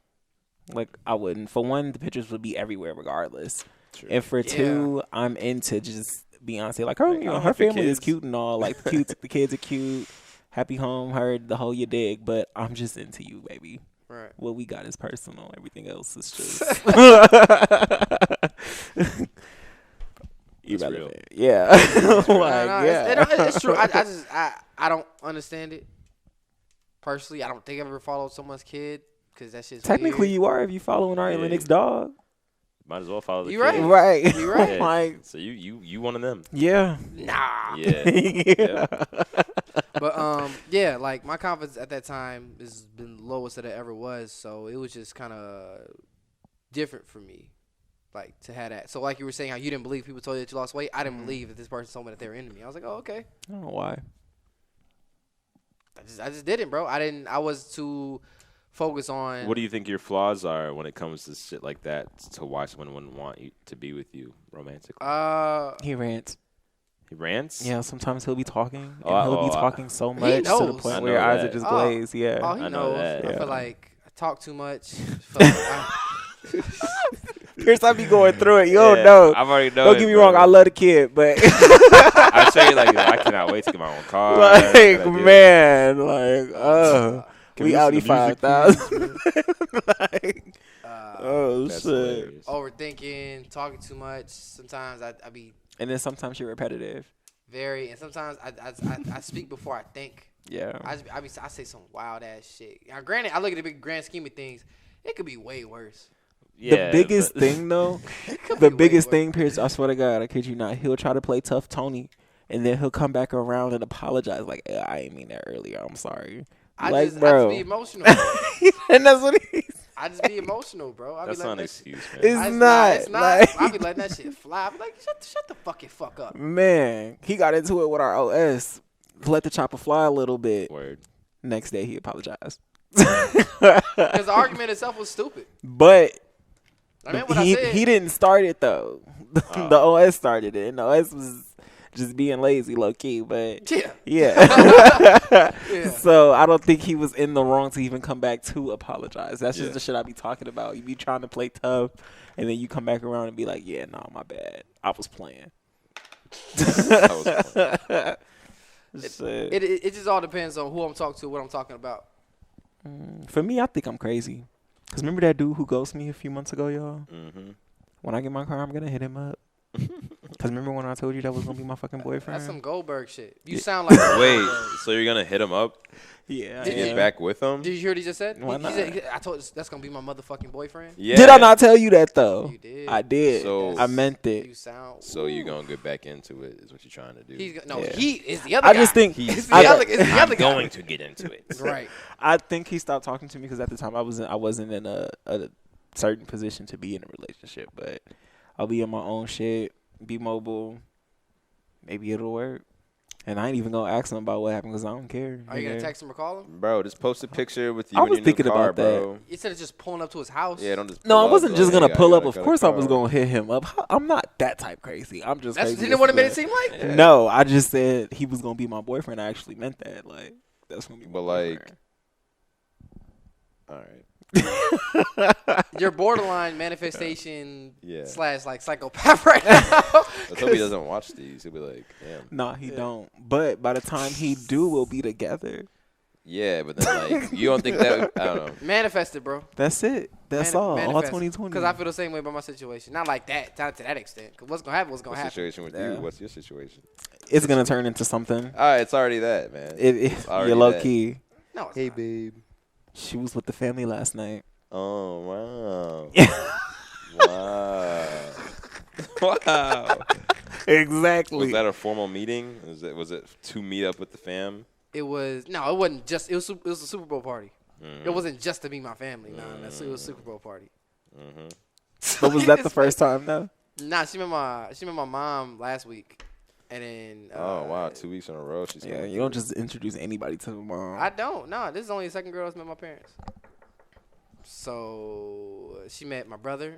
Like I wouldn't. For one, the pictures would be everywhere regardless. True. And for two, I'm into just Beyonce. Like her family is cute and all. Like the kids are cute. Happy home, heard the whole you dig, but I'm just into you, baby. Right. What we got is personal. Everything else is just irrelevant. Yeah. It's true. I don't understand it. Personally, I don't think I've ever followed someone's kid because that shit's technically weird. You are if you following Ari Lennox's dog. Might as well follow the kid. Right. You right. Yeah. Like, so you one of them. Yeah. Nah. Yeah. But yeah, like my confidence at that time has been the lowest that it ever was, so it was just kind of different for me, like to have that. So like you were saying, how you didn't believe people told you that you lost weight. I didn't believe that this person told me that they were into me. I was like, oh, okay. I don't know why. I just didn't, bro. I was too focused on. What do you think your flaws are when it comes to shit like that? To why someone wouldn't want you to be with you romantically? He rants. He rants? Yeah, sometimes he'll be talking, and he'll be talking so much to the point where your eyes are just glazed. Yeah. Oh, he knows. That. I feel like I talk too much. Pierce, I be going through it. You don't know. I've already known. Don't get me wrong. I love the kid, but I say like I cannot wait to get my own car. Like man, like we Audi 5,000. Like, oh shit. Hilarious. Overthinking, talking too much. Sometimes I be. And then sometimes you're repetitive. Very, and sometimes I speak before I think. Yeah. I say some wild ass shit. Now, granted, I look at the big grand scheme of things. It could be way worse. Yeah, the biggest thing, though, Pierce, I swear to God, I kid you not, he'll try to play tough Tony, and then he'll come back around and apologize, like, I didn't mean that earlier. I'm sorry. I just be emotional. And that's what he's. I just be emotional, bro. That's not an excuse, man. It's not. It's not. Like, I be letting that shit fly. I be like, shut the fuck up. Man, he got into it with our OS. Let the chopper fly a little bit. Word. Next day, he apologized. Because the argument itself was stupid. But I mean, what I said. He didn't start it, though. The OS started it. And the OS was just being lazy, low key, but yeah. So I don't think he was in the wrong to even come back to apologize. That's just the shit I be talking about. You be trying to play tough, and then you come back around and be like, "Yeah, no, my bad. I was playing." It just all depends on who I'm talking to, what I'm talking about. For me, I think I'm crazy. Cause remember that dude who ghosted me a few months ago, y'all? Mm-hmm. When I get my car, I'm gonna hit him up. Cause remember when I told you that was gonna be my fucking boyfriend? That's some Goldberg shit. You sound like wait. So you're gonna hit him up? Yeah. To get back with him? Did you hear what he just said? Why not? He said, I told you that's gonna be my motherfucking boyfriend. Yeah. Did I not tell you that though? You did. I did. So I meant it. You sound. So you gonna get back into it? Is what you're trying to do? He is the other guy. I just think he's the other guy. Going to get into it. Right. I think he stopped talking to me because at the time I wasn't in a certain position to be in a relationship, but I'll be in my own shit, be mobile. Maybe it'll work. And I ain't even gonna ask him about what happened because I don't care. Are you gonna text him or call him? Bro, just post a picture with you I in was your thinking new car, about that. bro. Instead of just pulling up to his house. Yeah, don't just. No, I wasn't just gonna pull up. Of course, I was going. gonna hit him up. I'm not that type crazy. I'm just. That's crazy didn't what it made it seem like. Yeah. No, I just said he was gonna be my boyfriend. I actually meant that. Like that's gonna be. My boyfriend. All right. You're borderline manifestation / like psychopath right now. Let's hope he doesn't watch these. He'll be like, damn. Nah, he don't. But by the time he do, we'll be together. Yeah, but then like you don't think that I don't know. Manifest it, bro. That's it. That's all. All 2020. Because I feel the same way about my situation. Not like that. Not to that extent. Because what's gonna happen? What's gonna happen? Situation with you? What's your situation? It's gonna turn into something. It's already that, man. You're low key. No. It's hey, not. babe. She was with the family last night. Oh wow. Wow. Exactly. Was that a formal meeting? Was it to meet up with the fam? It was it wasn't just. It was a Super Bowl party. Mm-hmm. It wasn't just to meet my family. No, it was a Super Bowl party. Mm-hmm. But was that the first time though? Nah, she met my mom last week. And then Oh wow, 2 weeks in a row. She's You don't just introduce anybody to the mom. I don't. No, this is only the second girl that's met my parents. So she met my brother,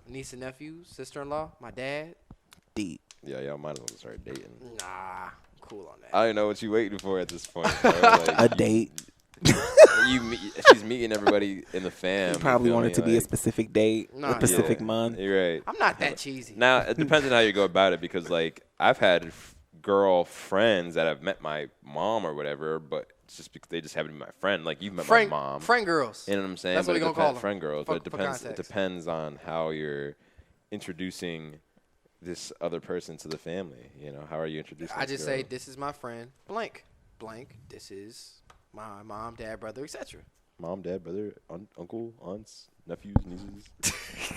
niece and nephew, sister-in-law, my dad. Deep. Yeah, y'all might as well start dating. Nah, cool on that. I don't know what you waiting for at this point. Bro. Like, A date. She's meeting everybody in the fam. You probably want it to be a like, specific date, Nah, a specific month. You're right. I'm not that cheesy. Now it depends on how you go about it because like I've had girl friends that have met my mom or whatever, but it's just because they just happen to be my friend. Like you've met my mom. Friend girls. You know what I'm saying? That's what we gonna call them. Friend girls. But For it context. depends on how you're introducing this other person to the family. You know, how are you introducing? I this just girl? say this is my friend blank. This is my mom, dad, brother, etc. Mom, dad, brother, uncle, aunts, nephews, nieces,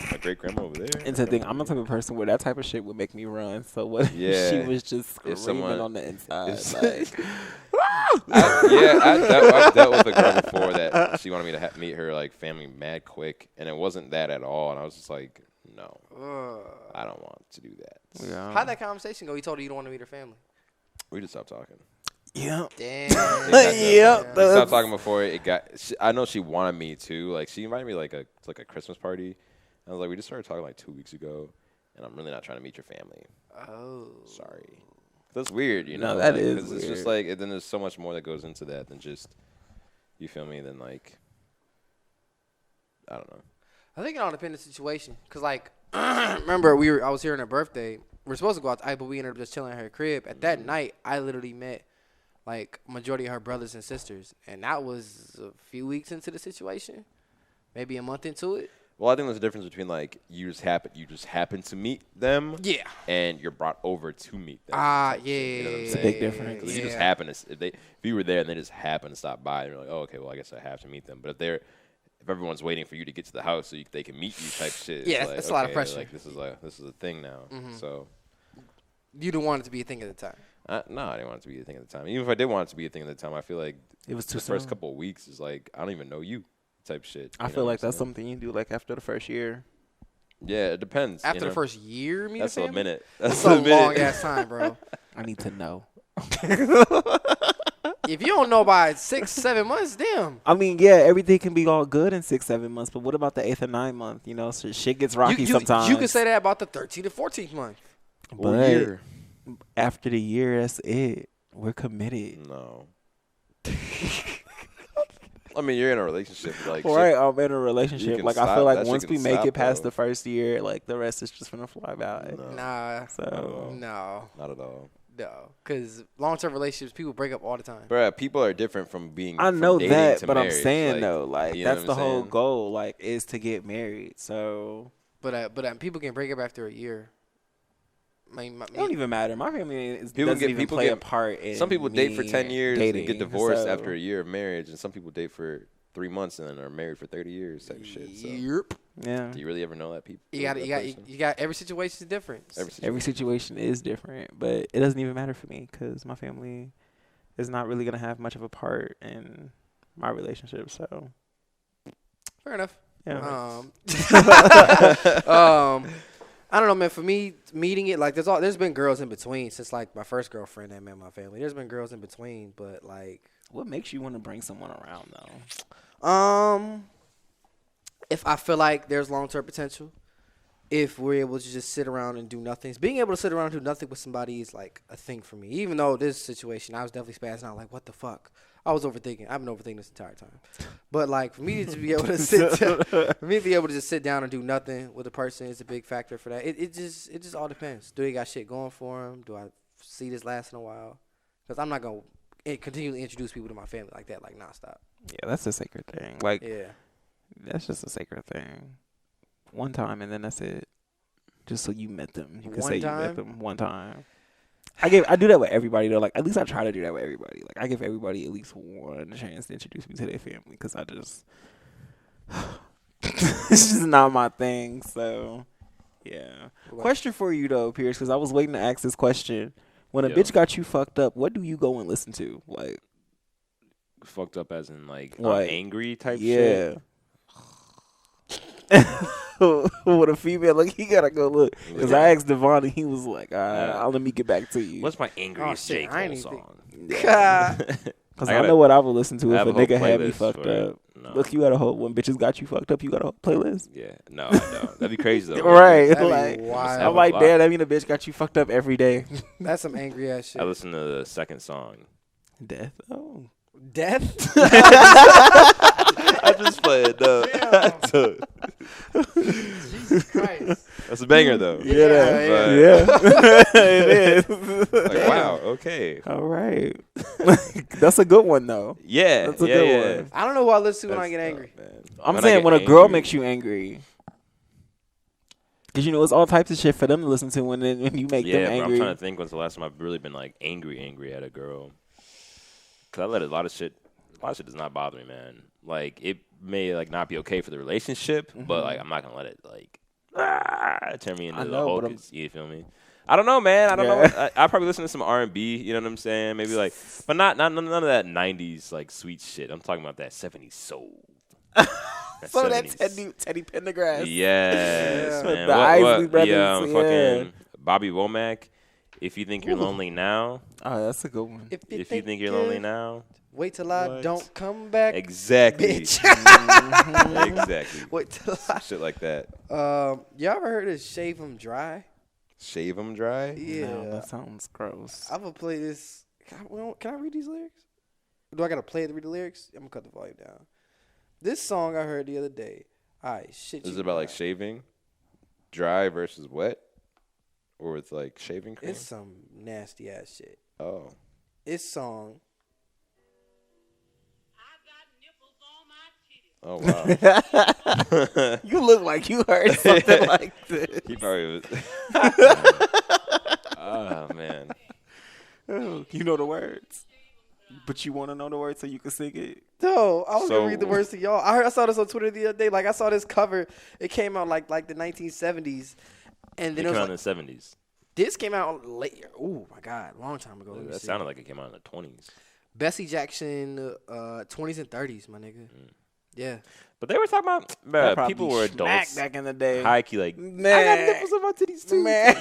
my great grandma over there. And the thing, I'm the type of person where that type of shit would make me run. So what? If Yeah. she was just If screaming on the inside. Like, I've dealt with a girl before that she wanted me to meet her like family mad quick, and it wasn't that at all. And I was just like, no, I don't want to do that. yeah. How'd that conversation go? You told her you don't want to meet her family. We just stopped talking. Yeah. Damn. Yep. We stopped talking before it got. I know she wanted me to. Like she invited me to a Christmas party. I was like, we just started talking like 2 weeks ago, and I'm really not trying to meet your family. Oh. Sorry. That's weird, you know. No, that like, is 'cause it's just weird. like then there's so much more that goes into that than just you feel me. Than like I don't know. I think it all depends on the situation. Cause like, remember I was here on her birthday. We're supposed to go out, but we ended up just chilling at her crib. At that night, I literally met like majority of her brothers and sisters, and that was a few weeks into the situation, maybe a month into it. Well, I think there's a difference between like you just happen to meet them, Yeah. and you're brought over to meet them. Yeah. You know what I'm It's a saying? big difference. 'Cause you just happen to if you were there and they just happen to stop by, and you're like, oh, okay, well, I guess I have to meet them. But if everyone's waiting for you to get to the house so they can meet you, type shit. Yeah, it's that's like, a lot of okay, pressure. Like this is a thing now. So You didn't want it to be a thing at the time. no, I didn't want it to be a thing at the time. Even if I did want it to be a thing at the time, I feel like It was too the first soon. couple of weeks is like I don't even know you, type shit. I You feel know like what I'm that's saying? something you do like after the first year. Yeah, it depends. After you know? the first year, meet That's a a family? minute. That's a long ass time, bro. I need to know. If you don't know by 6-7 months, damn. I mean, yeah, everything can be all good in 6-7 months, but what about the 8th and 9th month? You know, so shit gets rocky sometimes. You can say that about the 13th and 14th month. but year. after the year, that's it. We're committed. No. I mean, you're in a relationship. Like, All right, I'm in a relationship. can Like, I stop. feel That like shit once can we make stop, it past though. the first year, like, the rest is just going to fly by. No. Nah. So, No. Not at all. No. Because long-term relationships, people break up all the time. Bruh, people are different from being. I from know dating that, to but I'm marriage. saying, though, like, you know that's what the I'm whole saying? goal, like, is to get married. So, But people can break up after a year. I mean, it don't even matter. My family People doesn't even play a part in Some people date for 10 years dating, and get divorced so. after a year of marriage, and some people date for 3 months and then are married for 30 years type shit. So, Yep. Yeah. do you really ever know that people? You got every situation is different. Every situation is different, but it doesn't even matter for me because my family is not really going to have much of a part in my relationship. So, Fair enough. yeah. I don't know, man. For me, meeting it like there's been girls in between since like my first girlfriend that met my family. There's been girls in between, but like, What makes you want to bring someone around, though? if I feel like there's long-term potential, if we're able to just sit around and do nothing, being able to sit around and do nothing with somebody is like a thing for me. Even though this situation, I was definitely spazzing out like, what the fuck? I was overthinking. I've been overthinking this entire time. But like for me to be able to just sit down and do nothing with a person is a big factor for that. It just all depends. Do they got shit going for them? Do I see this lasting a while? Because I'm not gonna continually introduce people to my family like that, like nonstop. Yeah, that's a sacred thing. Like, Yeah. that's just a sacred thing. One time, and then that's it. Just so you met them. You can say you met them one time. I do that with everybody, though. Like, at least I try to do that with everybody. Like, I give everybody at least one chance to introduce me to their family because I just... it's just not my thing, so... Yeah. Question for you, though, Pierce, because I was waiting to ask this question. When a bitch got you fucked up, what do you go and listen to? Like... Fucked up as in like What? angry type shit. Yeah. with a female, like he gotta go look. Because I asked Devonn, and he was like, "I'll let me get back to you." What's my angriest J. Cole song? Because I know what I would listen to if a nigga had me fucked up. No. Look, you got a whole when bitches got you fucked up. You got a whole playlist. Yeah, no, I don't. That'd be crazy though. Right? That'd be Like, wild. I'm like, damn, that mean a bitch got you fucked up every day. That's some angry ass shit. I listened to the second song. Death. Oh. Death? I just played though. Jesus Christ. That's a banger though. Yeah. It is. Like, wow. Okay. All right. That's a good one though. Yeah. That's a good one. I don't know who I listen to when I get angry. I'm saying when a girl makes you angry. Because, it's all types of shit for them to listen to when you make them angry. Yeah, I'm trying to think when's the last time I've really been, like, angry at a girl. Because I let a lot of shit does not bother me, man. Like, it may, like, not be okay for the relationship, but, like, I'm not going to let it, like, turn me into the Hulk. You feel me? I don't know, man. I don't know. I probably listen to some R&B, you know what I'm saying? Maybe, like, but not none of that 90s, like, sweet shit. I'm talking about that 70s soul. So that's Teddy Pendergrass. Yes, man. The Isley Brothers. Yeah, fucking Bobby Womack. If you think you're lonely now. Oh, that's a good one. If you think you're lonely now. Wait till I don't come back. Exactly. Bitch. Exactly. Wait till I. Shit like that. Y'all ever heard of Shave 'Em Dry? Shave 'Em Dry? Yeah. No, that sounds gross. I'm going to play this. Can I read these lyrics? Do I got to play it to read the lyrics? I'm going to cut the volume down. This song I heard the other day. All right, shit. Is it about like shaving? Dry versus wet? Or with like shaving cream? It's some nasty ass shit. Oh. It's song. Oh, wow. You look like you heard something like this. He probably was. Oh, man. You know the words. But you want to know the words so you can sing it? No, I was going to read the words to y'all. I saw this on Twitter the other day. Like, I saw this cover. It came out like the 1970s. And then It it was came out like, in the 70s. this came out later. Oh, my God. Long time ago. That sounded like it came out in the 20s. Bessie Jackson, 20s and 30s, my nigga. Yeah. But they were talking about, bruh, people were adults. Back in the day. High key, like, Man. I got nipples on my titties too. Man.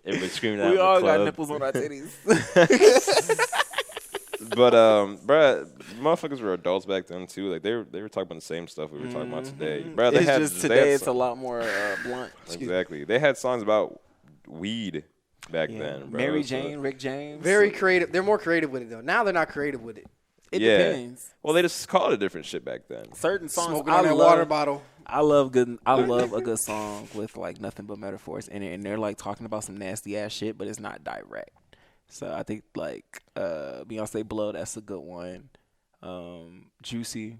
Everybody screaming out We in the all club. got nipples on our titties. But bruh, motherfuckers were adults back then too. Like they were talking about the same stuff we were talking about today. Bruh, It's just today it's a lot more blunt. Exactly. They had songs about weed back then. Bro. Mary Jane, Rick James. Very creative. They're more creative with it, though. Now they're not creative with it. It depends. Well, they just called it different shit back then. Certain songs. Smoking on that water bottle. I love a good song with like nothing but metaphors in it, and they're like talking about some nasty ass shit, but it's not direct. So I think like Beyonce Blow, that's a good one. Juicy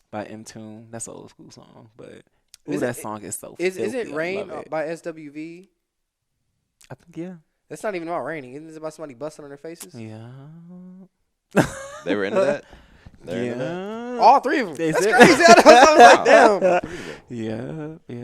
by M-Tune, that's an old school song, but that song is so. Is it filthy. Rain by SWV? I think yeah. That's not even about raining. Isn't it about somebody busting on their faces? Yeah. They were into that. All three of them. They That's said- crazy. I was like, damn. Yeah.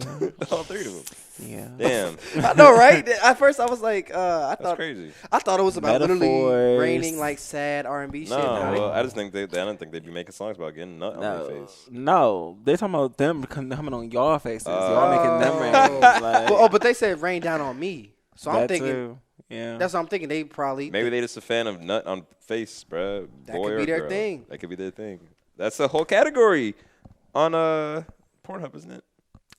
All three of them. Yeah. Damn. I know, right? At first, I was like, That's crazy. I thought it was about literally Metaphors. raining like sad R&B shit. No, Nah, well, I just think I don't think they'd be making songs about getting nut on their face. No, they're talking about them coming on y'all faces. Y'all making them rain. Like, but they said rain down on me. So I'm that thinking. too. Yeah. That's what I'm thinking. They probably Maybe they just a fan of nut on face, bruh. That Boy could or be their girl. thing. That could be their thing. That's a whole category on Pornhub, isn't it?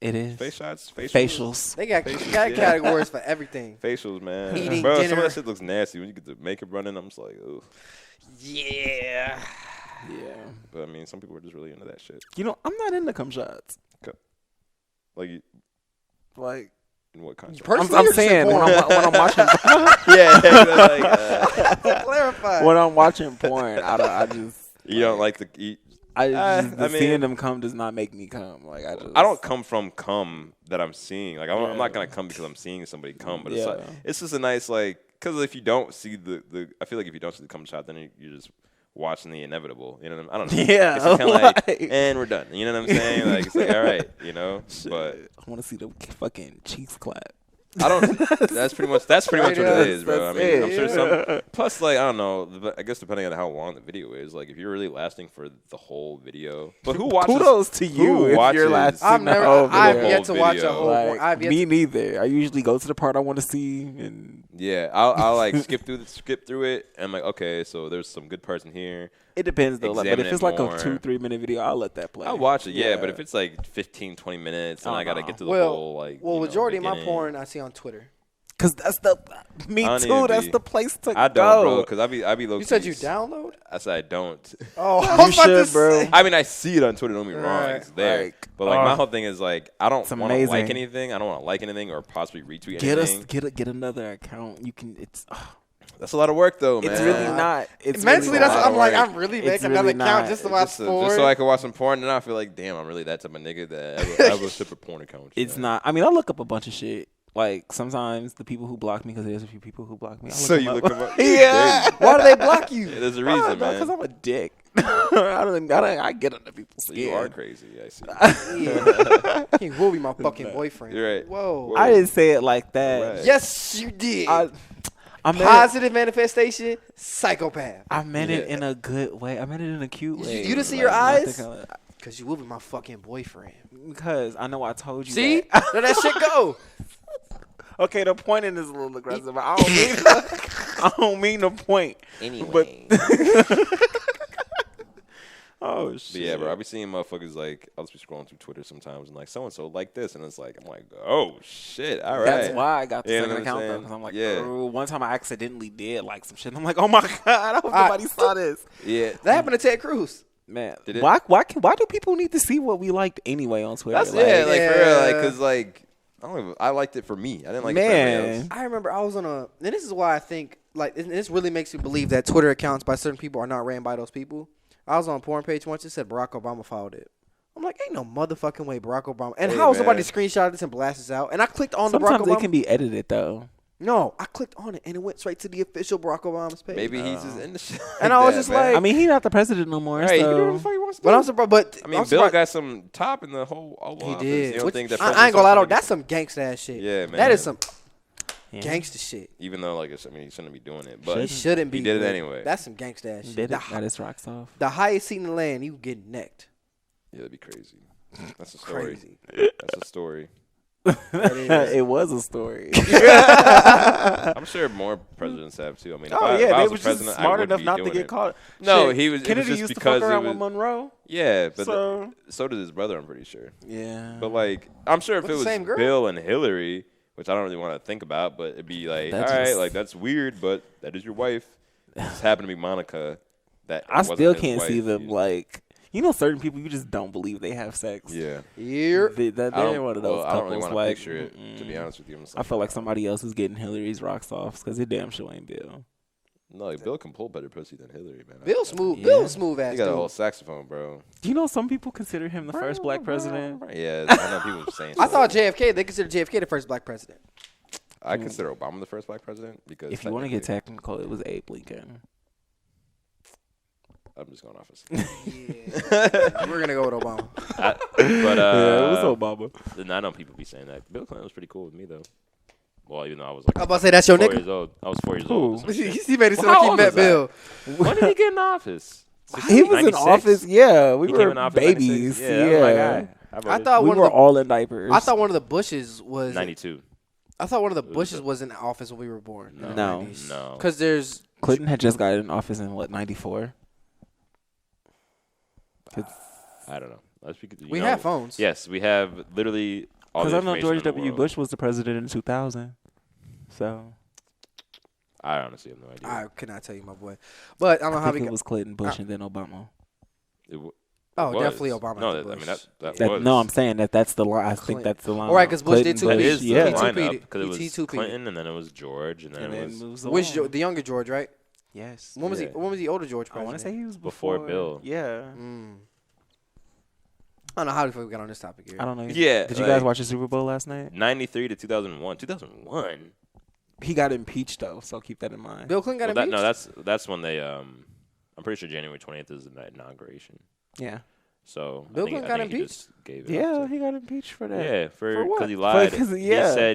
It is. Face shots, Facials. They got Facials, got yeah. categories for everything. Facials, man. Eating Bro, some dinner. of that shit looks nasty. When you get the makeup running, I'm just like, ugh. Yeah. Yeah. But I mean, some people are just really into that shit. I'm not into cum shots. Like, Like, in what context? Personally, I'm or just in saying when porn? I'm watching Yeah, like, Clarify. when I'm watching porn, I just you don't like to eat. I mean, seeing them come does not make me come. Like I don't come from cum that I'm seeing. Like I'm not gonna come because I'm seeing somebody come. But it's like it's just a nice like because if you don't see the I feel like if you don't see the cum shot, then you're just watching the inevitable. You know what I don't know. Yeah, It's just kind of like like- and we're done. You know what I'm saying? Like it's like all right, you know. But I want to see the fucking cheeks clap. I don't. That's pretty much what it is, bro. I mean, I'm sure it. some. Plus, like, I don't know. I guess depending on how long the video is, like, if you're really lasting for the whole video, but who watches? Kudos to you if you're lasting the whole video. I've yet to watch a whole. Like, me neither. I usually go to the part I want to see, and yeah, I'll like skip through it, and I'm like, okay, so there's some good parts in here. It depends though. Like, but if it's like a 2-3 minute video, I'll let that play. I'll watch it, yeah. But if it's like 15, 20 minutes, and I gotta get to the whole like. Well, majority of my porn I see on Twitter. Cause that's me too. That's the place to go. I don't, bro. Cause I be low. You said you download? I said I don't. Oh, I was about to should, bro. say. I mean, I see it on Twitter. Don't be wrong, it's there. Like, but like my whole thing is like I don't it's want to like amazing. anything. I don't want to like anything or possibly retweet anything. Get another account. You can. It's. That's a lot of work, though, man. It's really not. It's mentally. really That's. not. I'm like I'm really It's making really another not. account just to watch porn. Just so I can watch some porn, and then I feel like, damn, I'm really that type of nigga that I have a separate porn account. It's not. I mean, I look up a bunch of shit. Like sometimes the people who block me, because there's a few people who block me. So you look them up. Yeah. Why do they block you? Yeah, there's a reason, man. Because I'm a dick. I get under people's skin. You are crazy. I see. Yeah. He will be my fucking boyfriend. You're right. Whoa. I didn't say it like that. Right. Yes, you did. I meant Positive manifestation, psychopath. I meant it in a good way. I meant it in a cute way. You didn't see Like, your not eyes? thinking, Because you will be my fucking boyfriend. because I know I told you. See? That. Let that shit go. Okay, the pointing is a little aggressive. I don't mean to point. Anyway. Oh shit. But yeah, bro. I be seeing motherfuckers like I'll just be scrolling through Twitter sometimes and like so and so like this, and it's like I'm like, oh shit, all right. That's why I got the second account though, because I'm like, oh, one time I accidentally did like some shit. And I'm like, oh my god, I hope nobody saw this. Yeah, That happened to Ted Cruz. Man, Did it? why do people need to see what we liked anyway on Twitter? that's like, like for real, like because like I liked it for me. I didn't like it for everybody else. I remember I was on a, and this is why I think like, and this really makes me believe that Twitter accounts by certain people are not ran by those people. I was on a porn page once. It said Barack Obama followed it. I'm like, ain't no motherfucking way Barack Obama. And Hey, how man. somebody screenshot this and blast this out? And I clicked on the Barack sometimes Obama. it can be edited though. No, I clicked on it and it went straight to the official Barack Obama's page. Maybe he's just in the shit. And I was just like, I mean, he's not the president no more. hey, he can do so. whatever the fuck he wants to do. but I'm surprised. But I mean, I'm Bill surprised- got some top in the whole He office. did. You don't Which- think that I ain't gonna lie though, president's that's some gangsta ass shit. Yeah, man. That is some Yeah. gangsta shit. Even though like I mean he shouldn't be doing it, He but shouldn't be. he did it but anyway. That's some gangsta ass shit. Did it? The, That is rocks off. the highest seat in the land, you get necked. Yeah, that'd be crazy. That's a story. Crazy. That's a story. That is. It was a story. I'm sure more presidents have too. I mean, if Oh I yeah, they was was the just president, I smart would enough be not to doing get it. caught. No, Shit, he was. Kennedy it was just used to because fuck around it was, with Monroe. Yeah, but So so did his brother. I'm pretty sure. yeah, But like, I'm sure if With it the was same girl? Bill and Hillary, which I don't really want to think about, but it'd be like, That all right, just- like that's weird, but that is your wife. It just happened to be Monica. That I wasn't still his can't see wife. them like. You know, certain people you just don't believe they have sex. Yeah. Here. They're one of those I don't really couples. want to Like, picture it. To be honest with you, I'm just I feel like somebody else is getting Hillary's rocks off because it damn sure ain't Bill. no, like, Bill can pull better pussy than Hillary, man. Bill smooth. Yeah. Bill smooth ass He got a dude. whole saxophone, bro. Do you know some people consider him the first black president? Yeah, I know people were saying. I shit. thought JFK. They consider JFK the first black president. I consider Obama the first black president because If you want to get technically- technical, it was Abe Lincoln. I'm just going off his. Yeah. We're gonna go with Obama. But yeah, it was Obama. then I know people be saying that. Bill Clinton was pretty cool with me though. Well, even though I was like I'm about to say that's your 4 nigga. years old. I was 4 years Who? old. or some shit. He made it seem Well, like how he old met was that? Bill. When did he get in office? He was in 96? office. Yeah, we He came were in office in babies. 96? Yeah, that was my guy. I thought we one were of the, all in diapers. I thought one of the Bushes was. 92. I thought one of the was Bushes the- was in office when we were born. No. No. Because there's. Clinton had just got in office in what, 94? I don't know. We have phones. Yes, we have literally all Because the I know information George in the W. world. Bush was the president in 2000. So I honestly have no idea. I could not tell you, my boy. But I don't know I how we think it got. was Clinton, Bush, and then Obama. Oh, was. definitely Obama. No, after I mean Bush. that That, was. no, I'm saying that's the line. I think Clinton. that's the line. All right, 'cause Bush did Clinton, two That Bush, is the yeah. He two-peated. lineup because it He was two-peated. Clinton and then it was George and then And it then was moves Which along. the younger George, right? Yes. When was he? Yeah. When was the older George I president? want to say he was Before Bill. Yeah. I don't know how the fuck we got on this topic here. I don't know. Yeah. Did you guys watch the Super Bowl last night? 93 to 2001. 2001. He got impeached though, so keep that in mind. Bill Clinton got Well, impeached. that's when they I'm pretty sure January 20th is the inauguration. Yeah. So Bill I think, Clinton got I think he impeached? just gave it Yeah, up he got impeached for that. yeah, For what? because he lied. He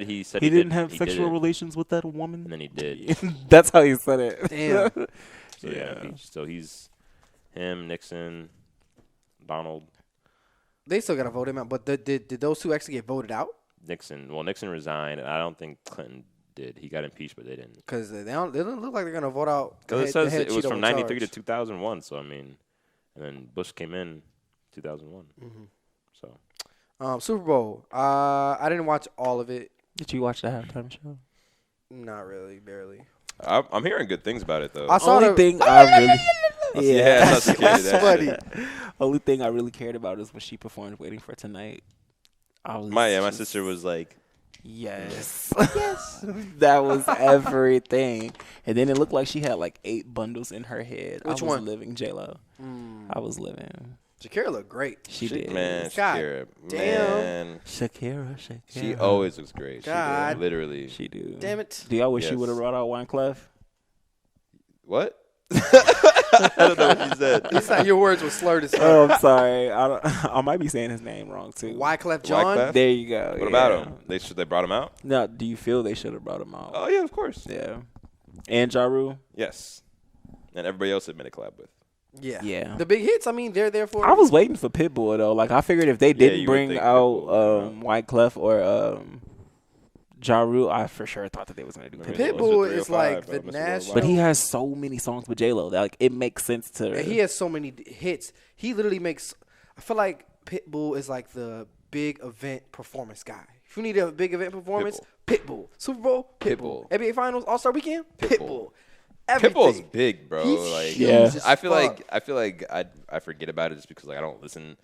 He said he didn't have he sexual did it, relations with that woman. and then he did. That's how he said it. Damn. So Yeah. impeached. So he's him, Nixon, Donald, They still got to vote him out. But did those two actually get voted out? Nixon. Well, Nixon resigned, and I don't think Clinton did. He got impeached, but they didn't. Because they don't look like they're going to vote out. Because it says it was Cheeto from in '93 to charge. 2001. So I mean, and then Bush came in 2001. Mm-hmm. So Super Bowl. I didn't watch all of it. Did you watch the halftime show? Not really, barely. I'm hearing good things about it though. I saw Only the thing I really that's security, that's that funny. shit. only thing I really cared about is when she performed "Waiting for Tonight." I was My just- sister was like, Yes. Yes. That was everything. And then it looked like she had like 8 bundles in her head. Which I was one? living J-Lo. I was living. Shakira looked great. She did. man, God Shakira, damn. man, Shakira. she always looks great. God. She did, literally. She do. Damn it. Do y'all wish she Yes. would have brought out Wyclef? What? I don't know what you said. It's not your words were slurred as fuck. Oh, I'm sorry. I might be saying his name wrong too. Wyclef John. Wyclef? There you go. What about him? They brought him out? No, do you feel they should have brought him out? Oh yeah, of course. Yeah. And Ja Rule? Yes. And everybody else had been a collab with. Yeah. Yeah. The big hits, I mean, they're there for I was waiting for Pitbull though. Like I figured if they didn't you would bring think out Pitbull, Wyclef or Ja Rule, I for sure thought that they was gonna do I mean, Pitbull. Pitbull Mr. is like 305, the Mr. Worldwide. national. But he has so many songs with J-Lo that like it makes sense to. And he has so many hits. He literally makes. I feel like Pitbull is like the big event performance guy. If you need a big event performance, Pitbull. Super Bowl, Pitbull. NBA Finals, All Star Weekend, Pitbull. Everything. Pitbull's big, bro. He's Like, huge Yeah. as I feel fuck. like I forget about it just because like I don't listen.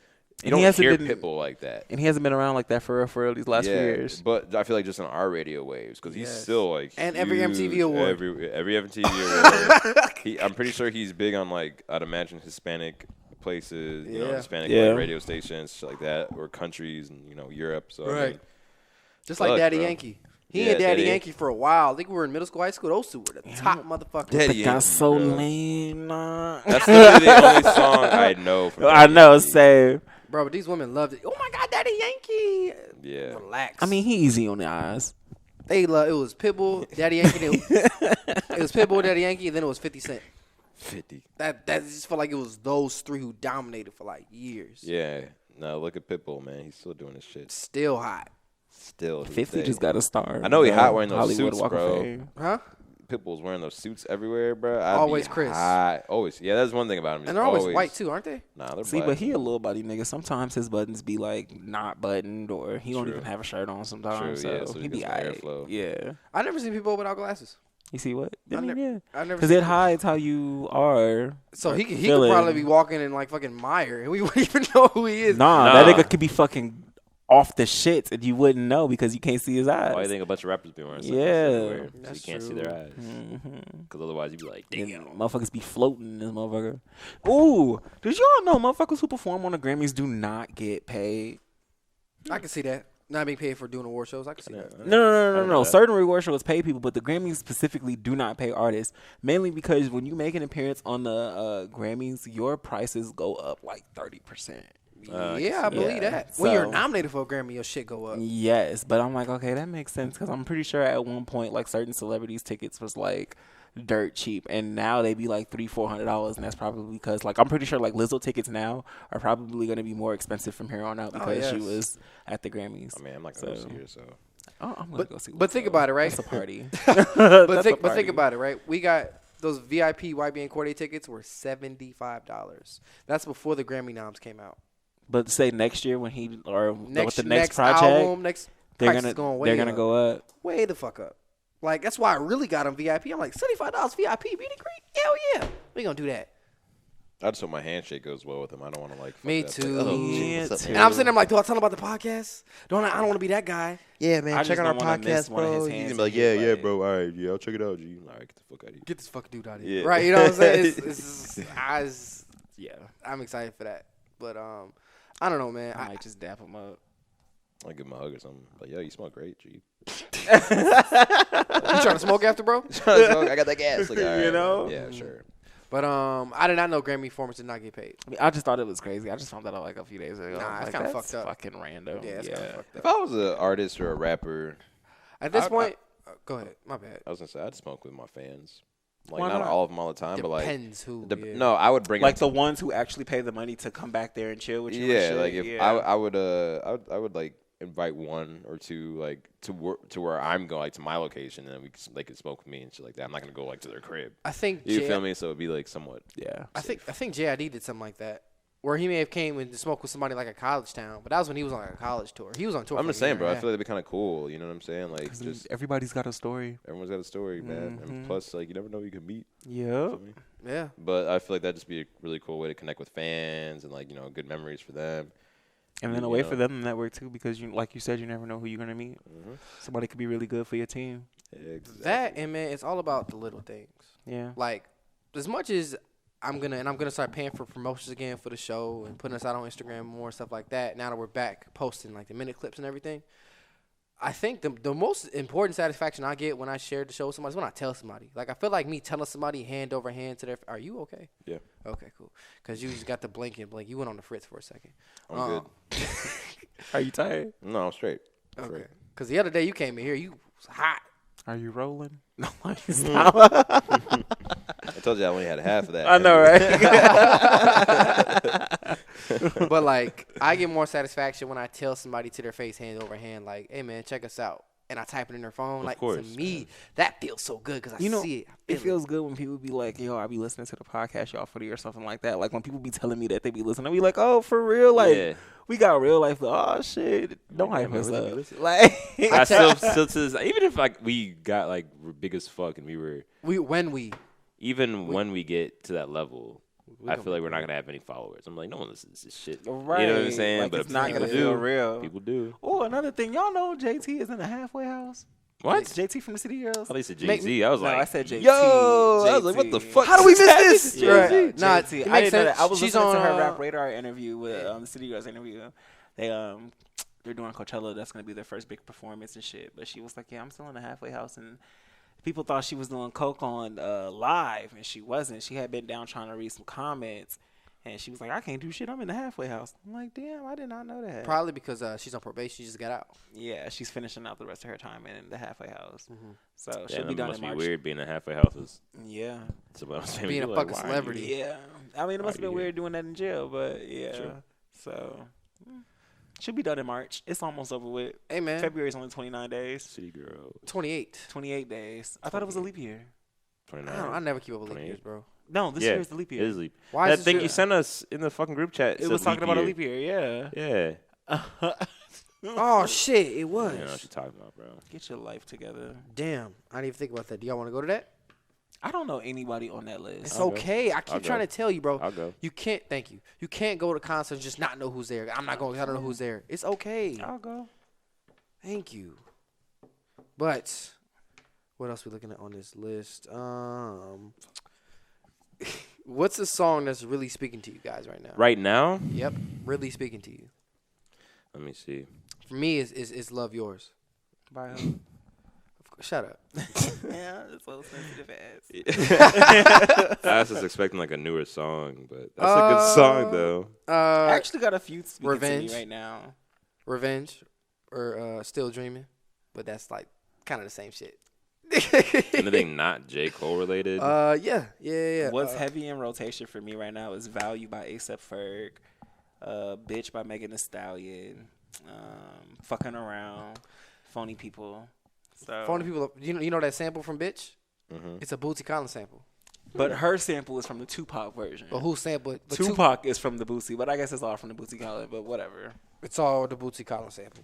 You And don't he hasn't hear been- Pitbull like that. And he hasn't been around like that for real these last few years. But I feel like just on our radio waves because he's Yes. still like And every huge. MTV award. Every MTV award. I'm pretty sure he's big on like I'd imagine Hispanic places, you know, Yeah. Hispanic Yeah. like, radio stations, shit like that, or countries and Europe. So I Right. mean, Just like Fuck, Daddy bro. Yankee. He Yeah, and Daddy Daddy Yankee for a while. I think we were in middle school, high school. Those two were the top motherfuckers. Daddy Got Yankee, so bro. lame. Nah. That's literally the only song I know. From I Daddy know. Yankee. Same. Bro, but these women loved it. Oh my God, Daddy Yankee. Yeah. Relax. I mean, he easy on the eyes. they love. It was Pitbull, Daddy Yankee. Then it was Pitbull, Daddy Yankee, and then it was 50 Cent. 50. That just felt like it was those three who dominated for like years. Yeah. No, look at Pitbull, man. He's still doing his shit. Still hot. Still. to this 50 day. just got a star. I know he hot wearing those Hollywood suits, Walk of bro. Fame. Huh? Pitbull's wearing those suits everywhere, bro. I'd Always be Chris. hot. Always. Yeah, that's one thing about him. He's And they're always white too, aren't they? Nah, they're See, black. but he a little body nigga. Sometimes his buttons be like not buttoned, or he don't True. even have a shirt on sometimes. True, yeah, so so he he be gets some alright. airflow. Yeah. I never seen people without glasses. You see what? I I mean, never- yeah. I never. Because seen it hides how you are. So he could feeling. probably be walking in like fucking Meyer, and we wouldn't even know who he is. Nah, Nah. that nigga could be fucking off the shits, and you wouldn't know because you can't see his eyes. Why you think a bunch of rappers be wearing sunglasses Yeah. everywhere, so That's you can't see true. their eyes? Mm-hmm. Because otherwise you'd be like, damn. Motherfuckers be floating in this motherfucker. Ooh, did y'all know motherfuckers who perform on the Grammys do not get paid? I can see that. Not being paid for doing award shows. I can see that. No. Certain reward shows pay people, but the Grammys specifically do not pay artists. Mainly because when you make an appearance on the Grammys, your prices go up like 30%. Yeah, I believe Yeah. that. When you're So- nominated for a Grammy, your shit go up. Yes, but I'm like, okay, that makes sense because I'm pretty sure at one point, like certain celebrities' tickets was like dirt cheap, and now they be like $300-400, and that's probably because like I'm pretty sure like Lizzo tickets now are probably going to be more expensive from here on out because she yes. was at the Grammys. I mean, I'm not going to So- see her, so. Oh, I'm gonna go see. But think Lizzo. about it, right? That's a party. But think about it, right? We got those VIP YBN Corday tickets were $75. That's before the Grammy noms came out. But say next year when he or with the next album, project, next they're price gonna is going way they're gonna up. go up. Way the fuck up. Like that's why I really got him VIP. I'm like $75 VIP meet and greet. Hell yeah, we gonna do that. I just hope my handshake goes well with him. I don't want to like. fuck Me that. too. Like, oh, Me what's up, too. And I'm sitting there like, do I tell him about the podcast? I don't want to be that guy. Yeah, man. I check just out our don't wanna miss podcast, one of his bro. hands He's and gonna be like, be yeah, like- bro. All right, yeah, I'll check it out, G. All right, get the fuck out of here. Get this fucking dude out of here. Yeah. Right? You know what I'm saying? Yeah, I'm excited for that. But I don't know, man. I might just dap him up. I'll give him a hug or something. Like, yo, you smell great, G. You trying to smoke after, bro? I got that gas. Like, all right, You know? Yeah, sure. But I did not know Grammy performers did not get paid. I mean, I just thought it was crazy. I just found that out like a few days ago. Nah, it's like, kinda that's fucked up. Fucking random. Yeah, it's kind of fucked If up. I was an artist or a rapper, At this point, go ahead. My bad. I was gonna say I'd smoke with my fans. Like Why not not? all of them all the time, but like Depends who. Yeah. no, I would bring Like it the ones who actually pay the money to come back there and chill with you. yeah, and shit. like if yeah. I would like invite one or two like to where I'm going, like to my location, and then they could smoke with me and shit like that. I'm not gonna go like to their crib. I think You feel me? So it'd be like somewhat. Yeah. I think JID did something like that, where he may have came and smoked with somebody like a college town, but that was when he was on like a college tour. He was on tour. I'm for just a year saying, and bro. a I half. feel like it'd be kind of cool. You know what I'm saying? Like just everybody's got a story. everyone's got a story, man. And plus, like you never know who you can meet. Yeah. Feel me? Yeah. But I feel like that'd just be a really cool way to connect with fans and like good memories for them. And then a You way know. for them to network too, because like you said, you never know who you're gonna meet. Somebody could be really good for your team. Exactly. That and man, it's all about the little things. Yeah. Like as much as I'm gonna start paying for promotions again for the show and putting us out on Instagram more and stuff like that. Now that we're back posting like the minute clips and everything, I think the most important satisfaction I get when I share the show with somebody is when I tell somebody. Like I feel like me telling somebody hand over hand to their. Are you okay? Yeah. Okay, cool. Because you just got the blink and blink. You went on the fritz for a second. I'm good. Are you tired? No, I'm straight. I'm Okay. straight. Because the other day you came in here, you was hot. Are you rolling? No, I told you I only had half of that. I know, right? But like I get more satisfaction when I tell somebody to their face, hand over hand, like, "Hey man, check us out," and I type it in their phone. Of Like course, to me, that feels so good because I see it. I It feel feels good when people be like, "Yo, I be listening to the podcast y'all footy or something like that." Like when people be telling me that they be listening, I be like, "Oh, for real? Like Yeah. we got real life." Oh shit, don't Like, hype yeah, us man, really up. listen. Like I still to this, even if like we got like we're big as fuck and we were when when we get to that level, I feel like we're not gonna have any followers. I'm like, no one listens to this shit. Right. You know what I'm saying? Like, but it's not people gonna do. feel real. People do. Oh, another thing, y'all know JT is in a halfway house. What? JT from the City Girls. I said Make- Jay-Z. I was No, like, I said JT. Yo, I was like, what the fuck? How do we miss this? Yeah, Right. Nah, JT. it I makes didn't know sense. that. I was She's listening to her on, Rap Radar interview with the City Girls interview. They're doing Coachella. That's gonna be their first big performance and shit. But she was like, "Yeah, I'm still in a halfway house," and people thought she was doing coke on live, and she wasn't. She had been down trying to read some comments, and she was like, "I can't do shit. I'm in the halfway house." I'm like, "Damn, I did not know that." Probably because she's on probation. She just got out. Yeah, she's finishing out the rest of her time in the halfway house, so Yeah, she'll be that done must in be March. weird being in halfway houses. Yeah, So what I'm saying, Being a people are fucking like, why are you- celebrity. yeah. I mean, it Why must have are been you weird doing that in jail, but yeah. True. So should be done in March. It's almost over with. Hey man, February's only 29 days. City girl. 28. 28 days. I thought it was a leap year. 29. I never keep up with leap 28. years, bro. No, this Yeah, year is the leap It year. is leap. Why That is thing this you year? sent us in the fucking group chat. It said was talking about a year. leap year, yeah. Yeah. Oh shit, it was. You know what you're talking about, bro. Get your life together. Damn, I didn't even think about that. Do y'all want to go to that? I don't know anybody on that list. It's I'll go. okay. I I'll keep go. trying to tell you, bro. I'll go. You can't. Thank you. You can't go to concerts and just not know who's there. I'm not going. I don't know who's there. It's okay. I'll go. Thank you. But what else we looking at on this list? What's a song that's really speaking to you guys right now? Right now, Yep, really speaking to you. let me see. For me, is Love Yours. By who? Shut up. Yeah, it's so sensitive ass. I was just expecting like a newer song, but that's a good song though. I actually got a few speaking Revenge. to me right now. Revenge or Still Dreaming, but that's like kind of the same shit. Anything not J. Cole related? Yeah. What's heavy in rotation for me right now is Value by A$AP Ferg, Bitch by Megan Thee Stallion, Fucking Around, Phony People. So, Phony People? You know that sample from Bitch? Mm-hmm. It's a Bootsy Collins sample. but her sample is from the Tupac version. But who sampled? But Tupac is from the Bootsy, but I guess it's all from the Bootsy Collins, but whatever. It's all the Bootsy Collins sample.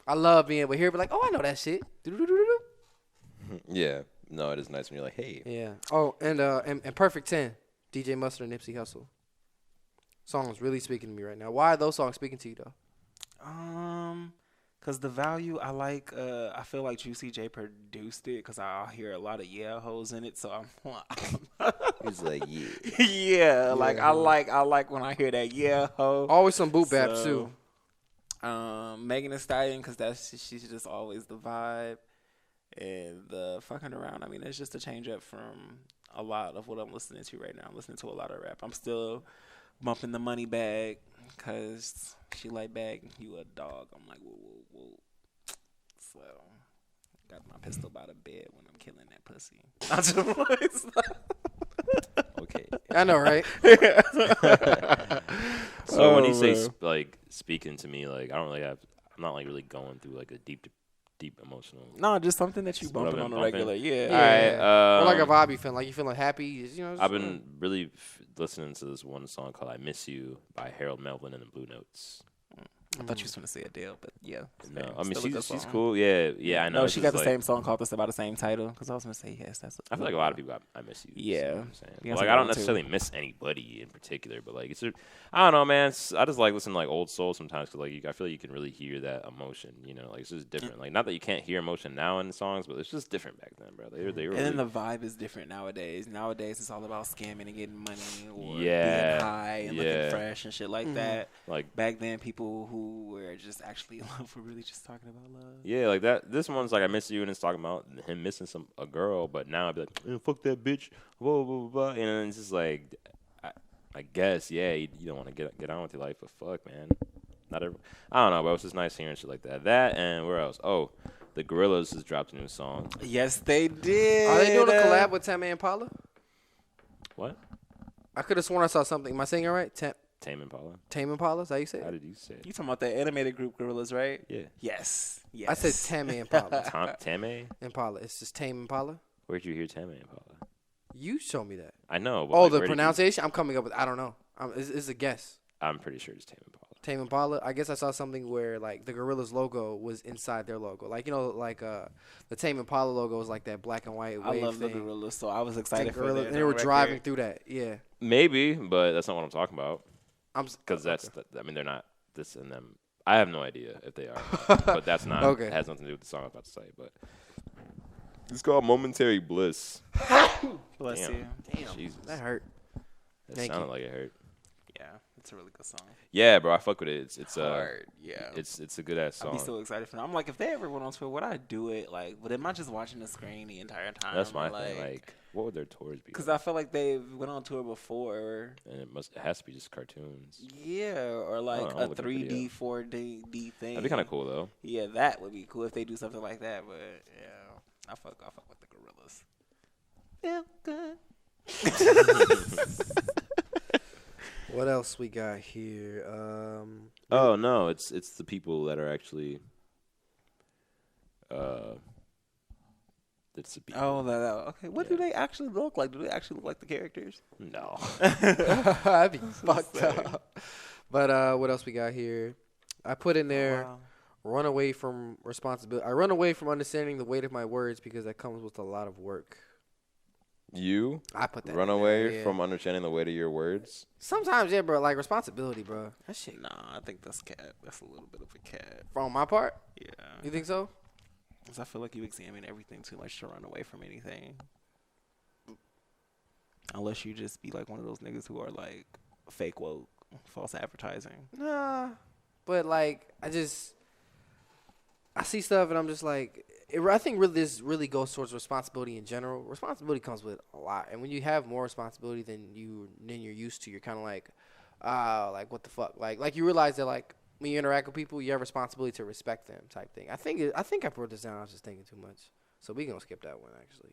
I love being able to hear, but like, oh, I know that shit. Do-do-do-do-do. Yeah. No, it is nice when you're like, hey. Yeah. Oh, and Perfect 10, DJ Mustard and Nipsey Hussle. Songs really speaking to me right now. Why are those songs speaking to you though? Cause the Value I like, I feel like Juicy J produced it, cause I hear a lot of yeah hoes in it, so I'm He's like, yeah. yeah, like I like when I hear that yeah ho. Always some boot baps So, too. Megan Thee Stallion, cause she's just always the vibe, and the fucking around. I mean, it's just a change up from a lot of what I'm listening to right now. I'm listening to a lot of rap. I'm still bumping the money bag because she like bag, you a dog. I'm like, whoa, whoa, whoa. So, got my pistol by the bed when I'm killing that pussy. Okay. I know, right? So when you say like speaking to me, like I don't really have. I'm not like really going through like a deep emotional. No, just something that you bumping on a regular. Yeah. All right. Or like a vibe you feeling. Like you feeling happy. You know. I've been really listening to this one song called "I Miss You" by Harold Melvin and the Blue Notes. I thought you was going to say Adele, but yeah. No, I mean she's cool. Yeah, I know. No, she got the same song called this about the same title. Because I was going to say yes. I feel like a lot of people I miss you. Yeah, you know what I'm saying? Like I don't necessarily miss anybody in particular, but like I don't know, man. I just like listening to like old soul sometimes because like I feel like you can really hear that emotion. You know, like it's just different. Like not that you can't hear emotion now in the songs, but it's just different back then, bro. They were. And then the vibe is different nowadays. Nowadays it's all about scamming and getting money or being high and looking fresh and shit like that. Like back then, people who were just actually in love were really just talking about love. Yeah, like that. This one's like I miss you, and it's talking about him missing a girl. But now I'd be like, fuck that bitch, blah blah blah blah. And it's just like, I guess you don't want to get on with your life, but fuck, man, I don't know, but it was just nice hearing shit like that. That and where else? Oh, the Gorillaz has dropped a new song. Yes, they did. Are they doing a collab with Tame Impala? What? I could have sworn I saw something. Am I saying it right? Tame Impala. Tame Impala? Is that how you say it? How did you say it? You talking about the animated group Gorillaz, right? Yeah. Yes. I said Tame Impala. Tame Impala. It's just Tame Impala. Where'd you hear Tame Impala? You showed me that. I know. But the pronunciation? I'm coming up with. I don't know. It's a guess. I'm pretty sure it's Tame Impala. Tame Impala. I guess I saw something where like the Gorillaz logo was inside their logo. Like the Tame Impala logo was like that black and white wave I love thing. the Gorillaz, so I was excited for Gorillaz, that. and they were driving through that. Yeah. Maybe, but that's not what I'm talking about. Because I mean, they're not this and them. I have no idea if they are, but that's not. Okay. It has nothing to do with the song I'm about to say. But it's called "Momentary Bliss." Bless you. Damn, Jesus. that hurt. It sounded like it hurt. Yeah, it's a really good song. Yeah, bro, I fuck with it. It's hard. Yeah, it's a good ass song. I'd be so excited for them. I'm like, if they ever went on tour, would I do it? Like, but am I just watching the screen the entire time? That's my thing. Like, what would their tours be? Because I feel like they went on tour before, and it has to be just cartoons. Yeah, or like a 3D, 4D thing. That'd be kind of cool though. Yeah, that would be cool if they do something like that. But yeah, I fuck with the Gorillaz. Feel good. What else we got here? Oh no, it's the people that are actually. It's the people. Oh, okay. What do they actually look like? Do they actually look like the characters? No. I'd be fucked up. But what else we got here? I put in there. Run away from responsibility. I run away from understanding the weight of my words because that comes with a lot of work. I put that. Run away from understanding the weight of your words. Sometimes, yeah, bro. Like responsibility, bro. That shit. Nah, I think that's cat. That's a little bit of a cat. From my part. Yeah. You think so? Because I feel like you examine everything too much to run away from anything. Unless you just be like one of those niggas who are like fake woke, false advertising. Nah, but like I see stuff and I'm just like. I think this really goes towards responsibility in general. Responsibility comes with a lot, and when you have more responsibility than you're used to, you're kind of like, like what the fuck, like you realize that like when you interact with people, you have responsibility to respect them, type thing. I think I wrote this down. I was just thinking too much, so we gonna skip that one actually.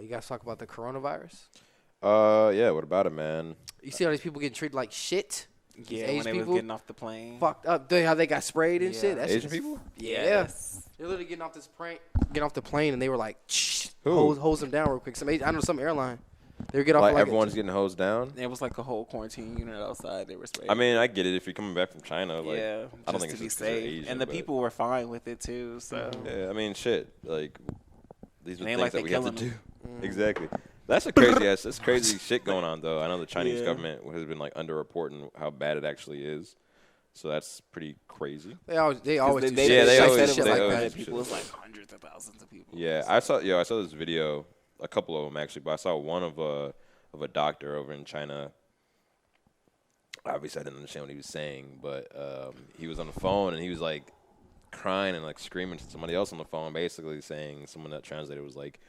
You guys talk about the coronavirus? Yeah. What about it, man? You see all these people getting treated like shit. Yeah, when they was getting off the plane. Fucked up. How they got sprayed and shit. Asian people? Yeah. Yes. They're literally getting off the plane, and they were like, hose them down real quick. I know some airline. They would get off like everyone's getting hosed down? It was like a whole quarantine unit outside. They were sprayed. I mean, I get it if you're coming back from China. Like, yeah, I don't think to it's be just 'cause you're safe. Asian, And the people were fine with it, too. So yeah, I mean, shit. Like, these are things like that we have to do. Mm. Exactly. That's a crazy shit going on, though. I know the Chinese government has been, like, underreporting how bad it actually is. So that's pretty crazy. They always do always shit like that. People was like hundreds of thousands of people. Yeah, I saw this video, a couple of them actually, but I saw one of a doctor over in China. Obviously, I didn't understand what he was saying, but he was on the phone and he was like, crying and like screaming to somebody else on the phone, basically saying someone that translated was like,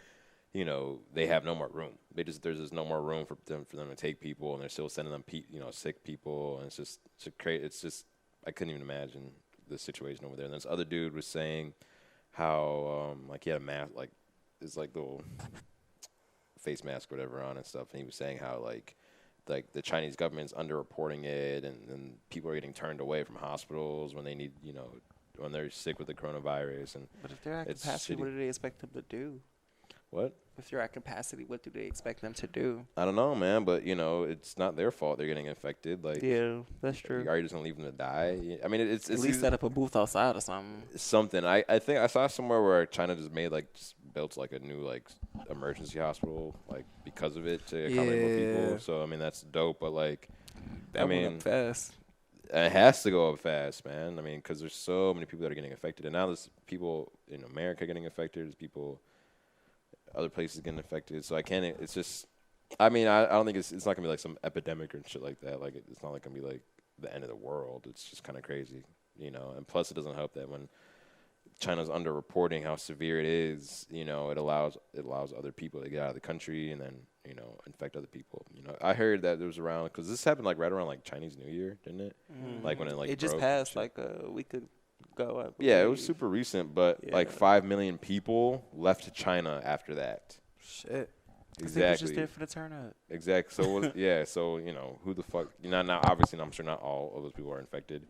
you know, they have no more room. There's just no more room for them to take people, and they're still sending them sick people, and it's just I couldn't even imagine the situation over there. And this other dude was saying how like he had a mask, like it's like little face mask or whatever on and stuff, and he was saying how like the Chinese government's underreporting it, and people are getting turned away from hospitals when they need, when they're sick with the coronavirus. And but if they're at capacity, what do they expect them to do? What? If they're at capacity, what do they expect them to do? I don't know, man, but it's not their fault they're getting infected. Like, yeah, that's true. Are you just gonna leave them to die? I mean, it's at least set up a booth outside or something. Something. I think I saw somewhere where China just built like a new like emergency hospital like because of it to accommodate more people. So I mean that's dope, but like that went up fast. It has to go up fast, man. I mean, because there's so many people that are getting affected, and now there's people in America getting affected. There's people other places getting affected. So I can't. It's just. I mean, I don't think it's not gonna be like some epidemic or shit like that. Like it's not like gonna be like the end of the world. It's just kind of crazy, And plus, it doesn't help that when China's underreporting how severe it is, it allows other people to get out of the country and then infect other people. I heard that there was around because this happened like right around like Chinese New Year, didn't it? Mm-hmm. Like when it just passed like a week ago. Yeah, it was super recent, but like 5 million people left China after that. Shit. Exactly. They was just there for the turn up. Exactly. So so who the fuck? Now obviously, I'm sure not all of those people are infected,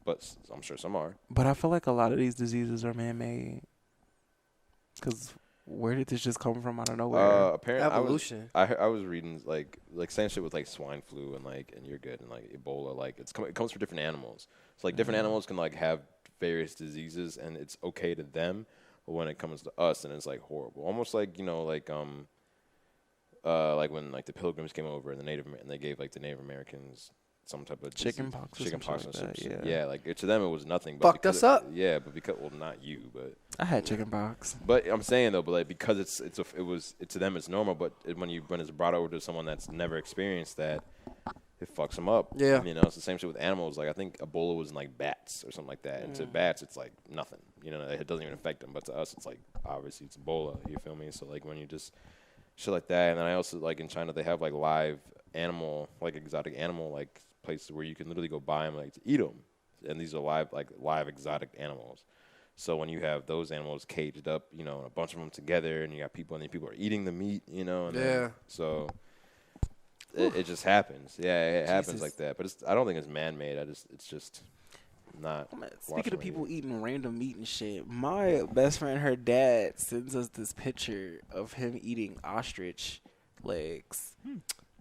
but I'm sure some are. But I feel like a lot of these diseases are man-made. Because where did this just come from out of nowhere? Apparently, evolution. I was reading like same shit with like swine flu and you're good and like Ebola. Like it comes from different animals. So like different animals can like have various diseases and it's okay to them, but when it comes to us, then it's like horrible. Almost like like when like the Pilgrims came over and they gave like the Native Americans some type of chickenpox or something. Yeah, like to them it was nothing. But fucked us up. Yeah, but because not you, but I had chickenpox. But I'm saying though, but like because to them it's normal, but when it's brought over to someone that's never experienced that, it fucks them up. Yeah, it's the same shit with animals. Like I think Ebola was in like bats or something like that, and to bats it's like nothing. It doesn't even affect them, but to us it's like obviously it's Ebola. You feel me? So like when you just shit like that, and then I also like in China they have like live animal, like exotic animal, like places where you can literally go buy them like to eat them, and these are live exotic animals. So when you have those animals caged up, and a bunch of them together, and you got people, and then people are eating the meat, so it just happens. Yeah, it happens like that. But I don't think it's man-made. It's just not. Speaking of people eating random meat and shit, my best friend, her dad, sends us this picture of him eating ostrich legs.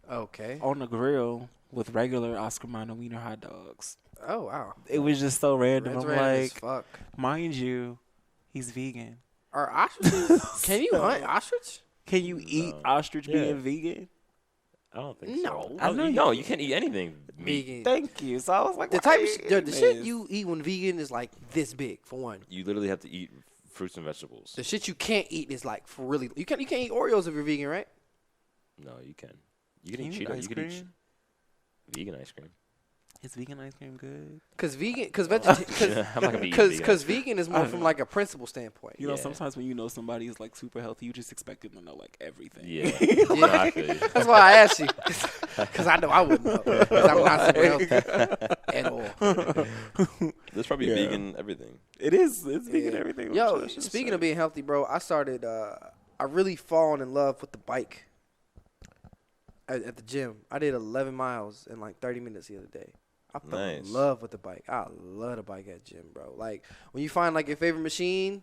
Okay. On the grill with regular Oscar Mayer Wiener hot dogs. Oh, wow. It was just so random. That's I'm random like, as fuck. Mind you, he's vegan. Are ostriches? Can you hunt ostrich? Can you eat ostrich being vegan? I don't think so. No, you can't eat anything vegan. Thank you. So I was like, the type of the shit you eat when vegan is like this big for one. You literally have to eat fruits and vegetables. The shit you can't eat is like for really. You can't eat Oreos if you're vegan, right? No, you can. You can eat Cheetos. You can eat vegan ice cream. Is vegan ice cream good? Because vegan is more from like a principle standpoint. You know, sometimes when somebody is like super healthy, you just expect them to know like everything. Yeah, I feel you. That's why I asked you, because I know I wouldn't know. Because I'm not super healthy at all. There's probably vegan everything. It is. It's vegan everything. Yo, speaking of being healthy, bro, I started. I really fallen in love with the bike at the gym. I did 11 miles in like 30 minutes the other day. I fell in love with the bike. I love the bike at gym, bro. Like when you find like your favorite machine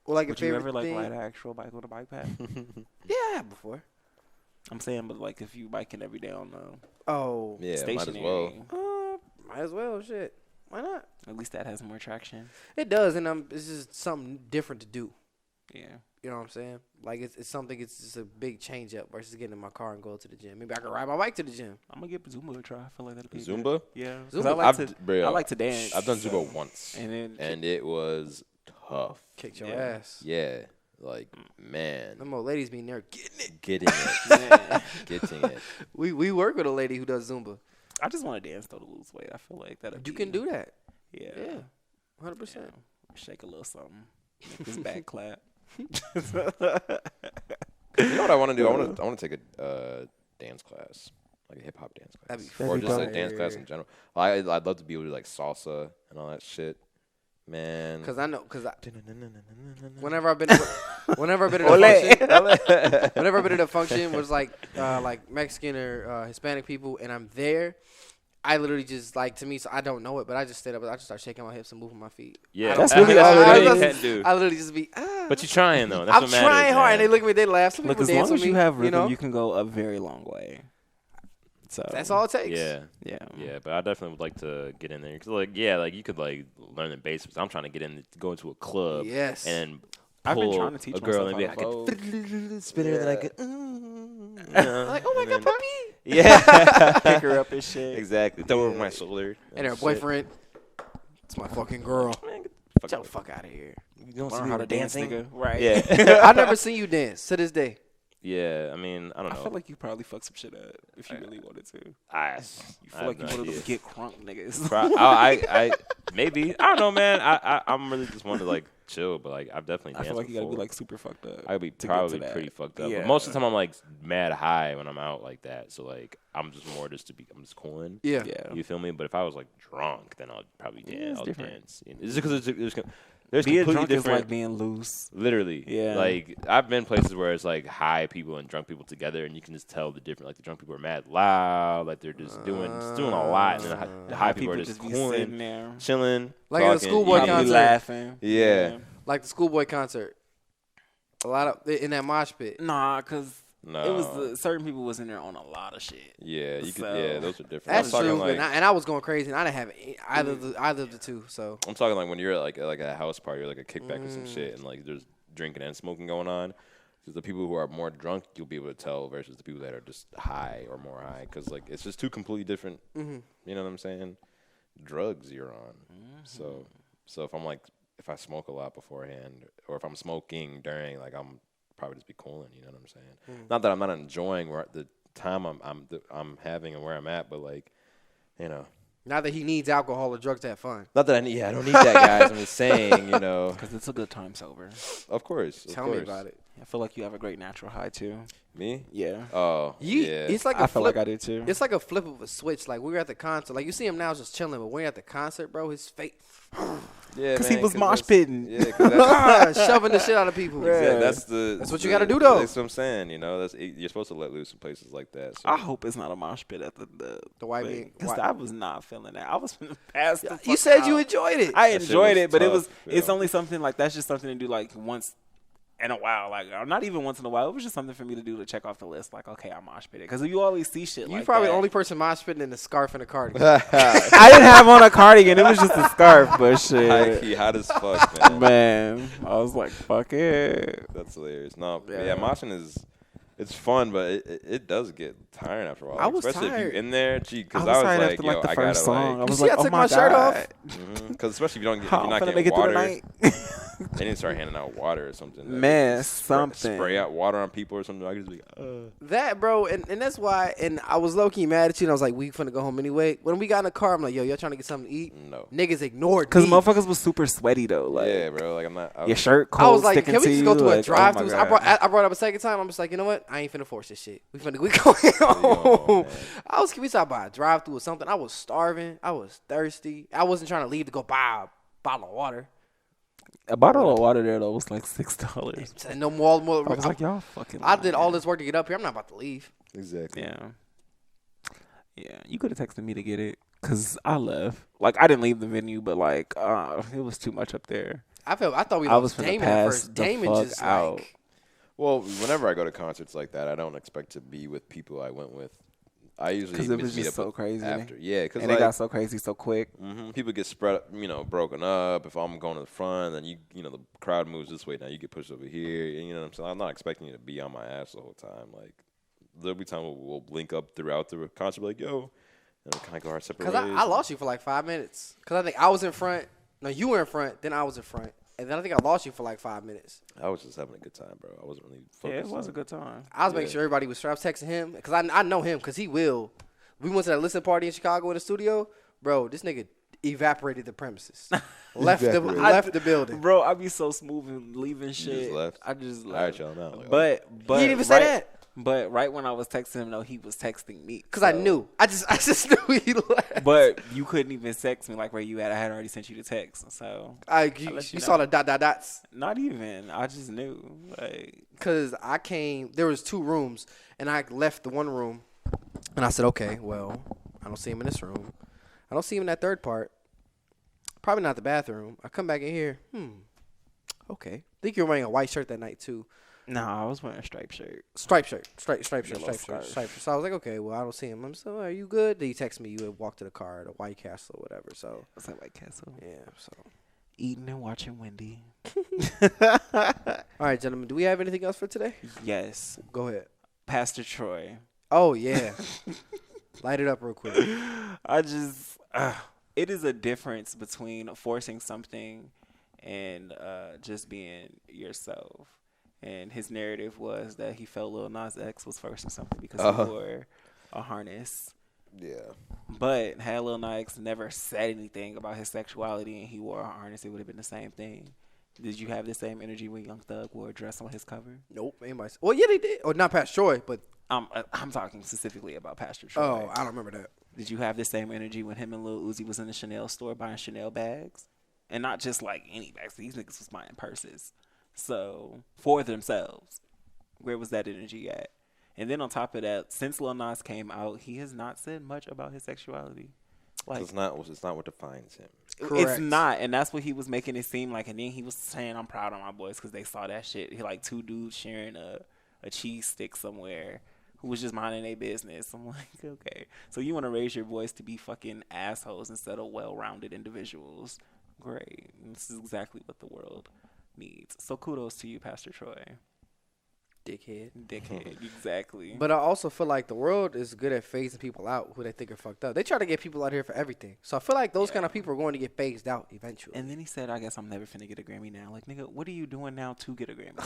or like your favorite thing. Would you ever thing, ride an actual bike with a bike pack? Yeah, I have before. I'm saying, but like if you biking every day on the stationary. Might as well. Shit, why not? At least that has more traction. It does, and it's just something different to do. Yeah. You know what I'm saying? Like it's something. It's just a big change up versus getting in my car and going to the gym. Maybe I can ride my bike to the gym. I'm gonna give Zumba a try. I feel like that'd be Zumba. Good. Yeah, Zumba. I like to dance. I've done Zumba once, and it was tough. Kicked your ass. Yeah, like man. Them old ladies be in there getting it. We work with a lady who does Zumba. I just want to dance though to lose weight. I feel like that. You can do that. Yeah. 100%. Shake a little something. Make this back clap. You know what I want to do? I want to take a dance class, like a hip hop dance class, or just a dance class in general. I'd love to be able to do like salsa and all that shit, man. Cause whenever I've been at a function was like Mexican or Hispanic people, and I'm there. I literally just like to me, so I don't know it, but I just stayed up. I just start shaking my hips and moving my feet. Yeah, that's really all it is. Can't do. I literally just be. But you're trying though. That's I'm what matters, trying hard, man. and they look at me, they laugh. Some Look, people as dance long with as you me, have rhythm, you know? you can go a very long way. So That's all it takes. Yeah. Yeah. But I definitely would like to get in there. Cause like, yeah, like you could like learn the basics. I'm trying to go into a club. Yes. And I've been pull trying to teach a girl and be myself how to like, spin her like, Like, oh my God, puppy. yeah, pick her up and shit. exactly. Throw her over my shoulder. And her shit. boyfriend. It's my fucking girl. Man, Get the fuck out of here. You don't see Learn me how to dance, dancing? nigga. Right. Yeah. I've never seen you dance to this day. Yeah, I mean, I don't I know. feel like you probably fuck some shit up if you really wanted to. I You feel like you wanted to get crunk, niggas. I maybe I don't know, man. I'm really just wanting to like chill, but like I've definitely I danced feel like you gotta be before. like super fucked up. I'd be to get probably to that. pretty fucked up. Yeah. But most of the time I'm like mad high when I'm out like that. So like I'm just more just I'm just cooling. Yeah. Yeah. You feel me? But if I was like drunk, then I'll probably Yeah, dance. it's I'll different. dance. It's just because there's Being completely drunk is different. like being loose. Literally, Yeah. Like I've been places where it's like high people and drunk people together, and you can just tell the different. Like the drunk people are mad loud, like they're just doing a lot, and then the high people are just be cooling, sitting there, chilling, Like at a talking, schoolboy eating. probably concert. laughing. Yeah. Like the schoolboy concert. A lot of in that mosh pit. Nah, cause No. it was certain people was in there on a lot of shit. Yeah, you could. So- Yeah, those are different. That's I'm talking true. like And I was going crazy, and I didn't have either of the two. So I'm talking like when you're at like a house party or like a kickback or some shit, and like there's drinking and smoking going on. Because the people who are more drunk, you'll be able to tell versus the people that are just high or more high. Because like it's just two completely different. You know what I'm saying? Drugs you're on. So if I smoke a lot beforehand, or if I'm smoking during, like I'm probably just be cooling. You know what I'm saying? Not that I'm not enjoying the time I'm having and where I'm at, but like, you know. not that he needs alcohol or drugs to have fun. Not that I don't need that, guys. I'm just saying, you know. Cause it's a good time sober. Of course. Tell me about it. I feel like you have a great natural high too. Me? Yeah. Oh, yeah. It's like I feel like I do too. It's like a flip of a switch. Like we were at the concert. Like you see him now just chilling, but when you're at the concert, bro, his face. Yeah, Cause man, he was mosh that's- pitting. Yeah, cause that's, Shoving the shit out of people. yeah, that's what you gotta do, though. That's what I'm saying. You know, you're supposed to let loose in places like that. So. I hope it's not a mosh pit at The white being. because I was not feeling that. I was past. The You fuck said out. you enjoyed it. I That shit enjoyed was it, but it was. tough, It's yeah. only something like that's just something to do like once in a while, like or not even once in a while. It was just something for me to do to check off the list. Like, okay, I mosh pitted because you always see shit. You like probably that. the only person mosh pitting in a scarf and a cardigan. I didn't have on a cardigan. It was just a scarf, but High shit. key, hot as fuck, man. Man, I was like, fuck it. That's hilarious. No, Yeah. yeah, moshing it's fun, but it does get tiring after a while. I was especially tired. if you're in there, because I was I tired was after like, like the I first gotta song. I like, was see like, I oh took my my shirt God. off? because especially if you don't get, How you're I'm not gonna getting make it through the water. night? They need to start handing out water or something. Like, Man, just something. spray out water on people or something. I could just be That, bro, and that's why. And I was low key mad at you. And I was like, we finna go home anyway. When we got in the car, I'm like, yo, y'all trying to get something to eat? no. Niggas ignored Because me. motherfuckers was super sweaty though. Like, Yeah, bro. Like I'm not. your shirt cold. I was like, sticking can we to just you, go to a like, drive-thru? Oh my I God. brought up a second time. I'm just like, you know what? I ain't finna force this shit. We going home. Can we talk about a drive-thru or something? I was starving. I was thirsty. I wasn't trying to leave to go buy a bottle of water. A bottle of water there though was like $6. So no more. I was like, y'all fucking. I did lying. all this work to get up here. I'm not about to leave. Exactly. Yeah. Yeah, you could have texted me to get it because I left. Like, I didn't leave the venue, but like, it was too much up there. I thought we I was lost finna Damon at pass first. the Damon fuck just out. like. Well, whenever I go to concerts like that, I don't expect to be with people I went with. I usually Because it was meet just up so with crazy. after. Yeah, because And like, it got so crazy so quick. people get spread, broken up. If I'm going to the front, then the crowd moves this way. Now you get pushed over here. You know what I'm saying? I'm not expecting you to be on my ass the whole time. Like there'll be time we'll link up throughout the concert, like yo, and kind of go our separate ways. Because I lost you for like 5 minutes. Because I think I was in front. No, you were in front. Then I was in front. And then I think I lost you for like 5 minutes. I was just having a good time, bro. I wasn't really focused. Yeah, it was on a good time. I was making Yeah. sure everybody was sure. I was texting him. Because I know him. Because he will. We went to that listen party in Chicago in the studio. Bro, this nigga evaporated the premises. left the building. Bro, I be so smooth and leaving shit. You just left? I just All left. right, y'all now. Like, But He didn't even say that. But right when I was texting him, though, he was texting me. Because I knew. I just knew he left. But you couldn't even text me like where you at. I had already sent you the text. So you saw the dots. Not even. I just knew. Like, because there was 2 rooms, and I left the one room, and I said, okay, well, I don't see him in this room. I don't see him in that third part. Probably not the bathroom. I come back in here. Okay. I think you were wearing a white shirt that night, too. no, I was wearing a striped shirt. Striped shirt. Striped shirt. Yellow Striped shirt. scarf. So I was like, okay, well, I don't see him. I'm so, are you good? Then he texted me. You had walked to the car at a White Castle or whatever. So What's that White Castle? yeah, so. Eating and watching Wendy. All right, gentlemen. Do we have anything else for today? Yes. Go ahead. Pastor Troy. Oh, yeah. Light it up real quick. It is a difference between forcing something and just being yourself. And his narrative was that he felt Lil Nas X was forcing something because he wore a harness. Yeah. But had Lil Nas X never said anything about his sexuality and he wore a harness, it would have been the same thing. Did you have the same energy when Young Thug wore a dress on his cover? Nope. Anybody? Well, yeah, they did. Or not Pastor Troy, but. I'm talking specifically about Pastor Troy. Oh, I don't remember that. Did you have the same energy when him and Lil Uzi was in the Chanel store buying Chanel bags? And not just like any bags. These niggas was buying purses. So, for themselves. Where was that energy at? And then on top of that, since Lil Nas came out, he has not said much about his sexuality. Like, it's not what defines him. Correct. It's not, and that's what he was making it seem like. And then he was saying, "I'm proud of my boys" because they saw that shit. He like 2 dudes sharing a cheese stick somewhere who was just minding their business. I'm like, okay, so you want to raise your boys to be fucking assholes instead of well-rounded individuals? Great, this is exactly what the world needs. So kudos to you, Pastor Troy. Dickhead, exactly. But I also feel like the world is good at phasing people out who they think are fucked up. They try to get people out here for everything. So I feel like those kind of people are going to get phased out eventually. And then he said, I guess I'm never finna get a Grammy now. Like, nigga, what are you doing now to get a Grammy?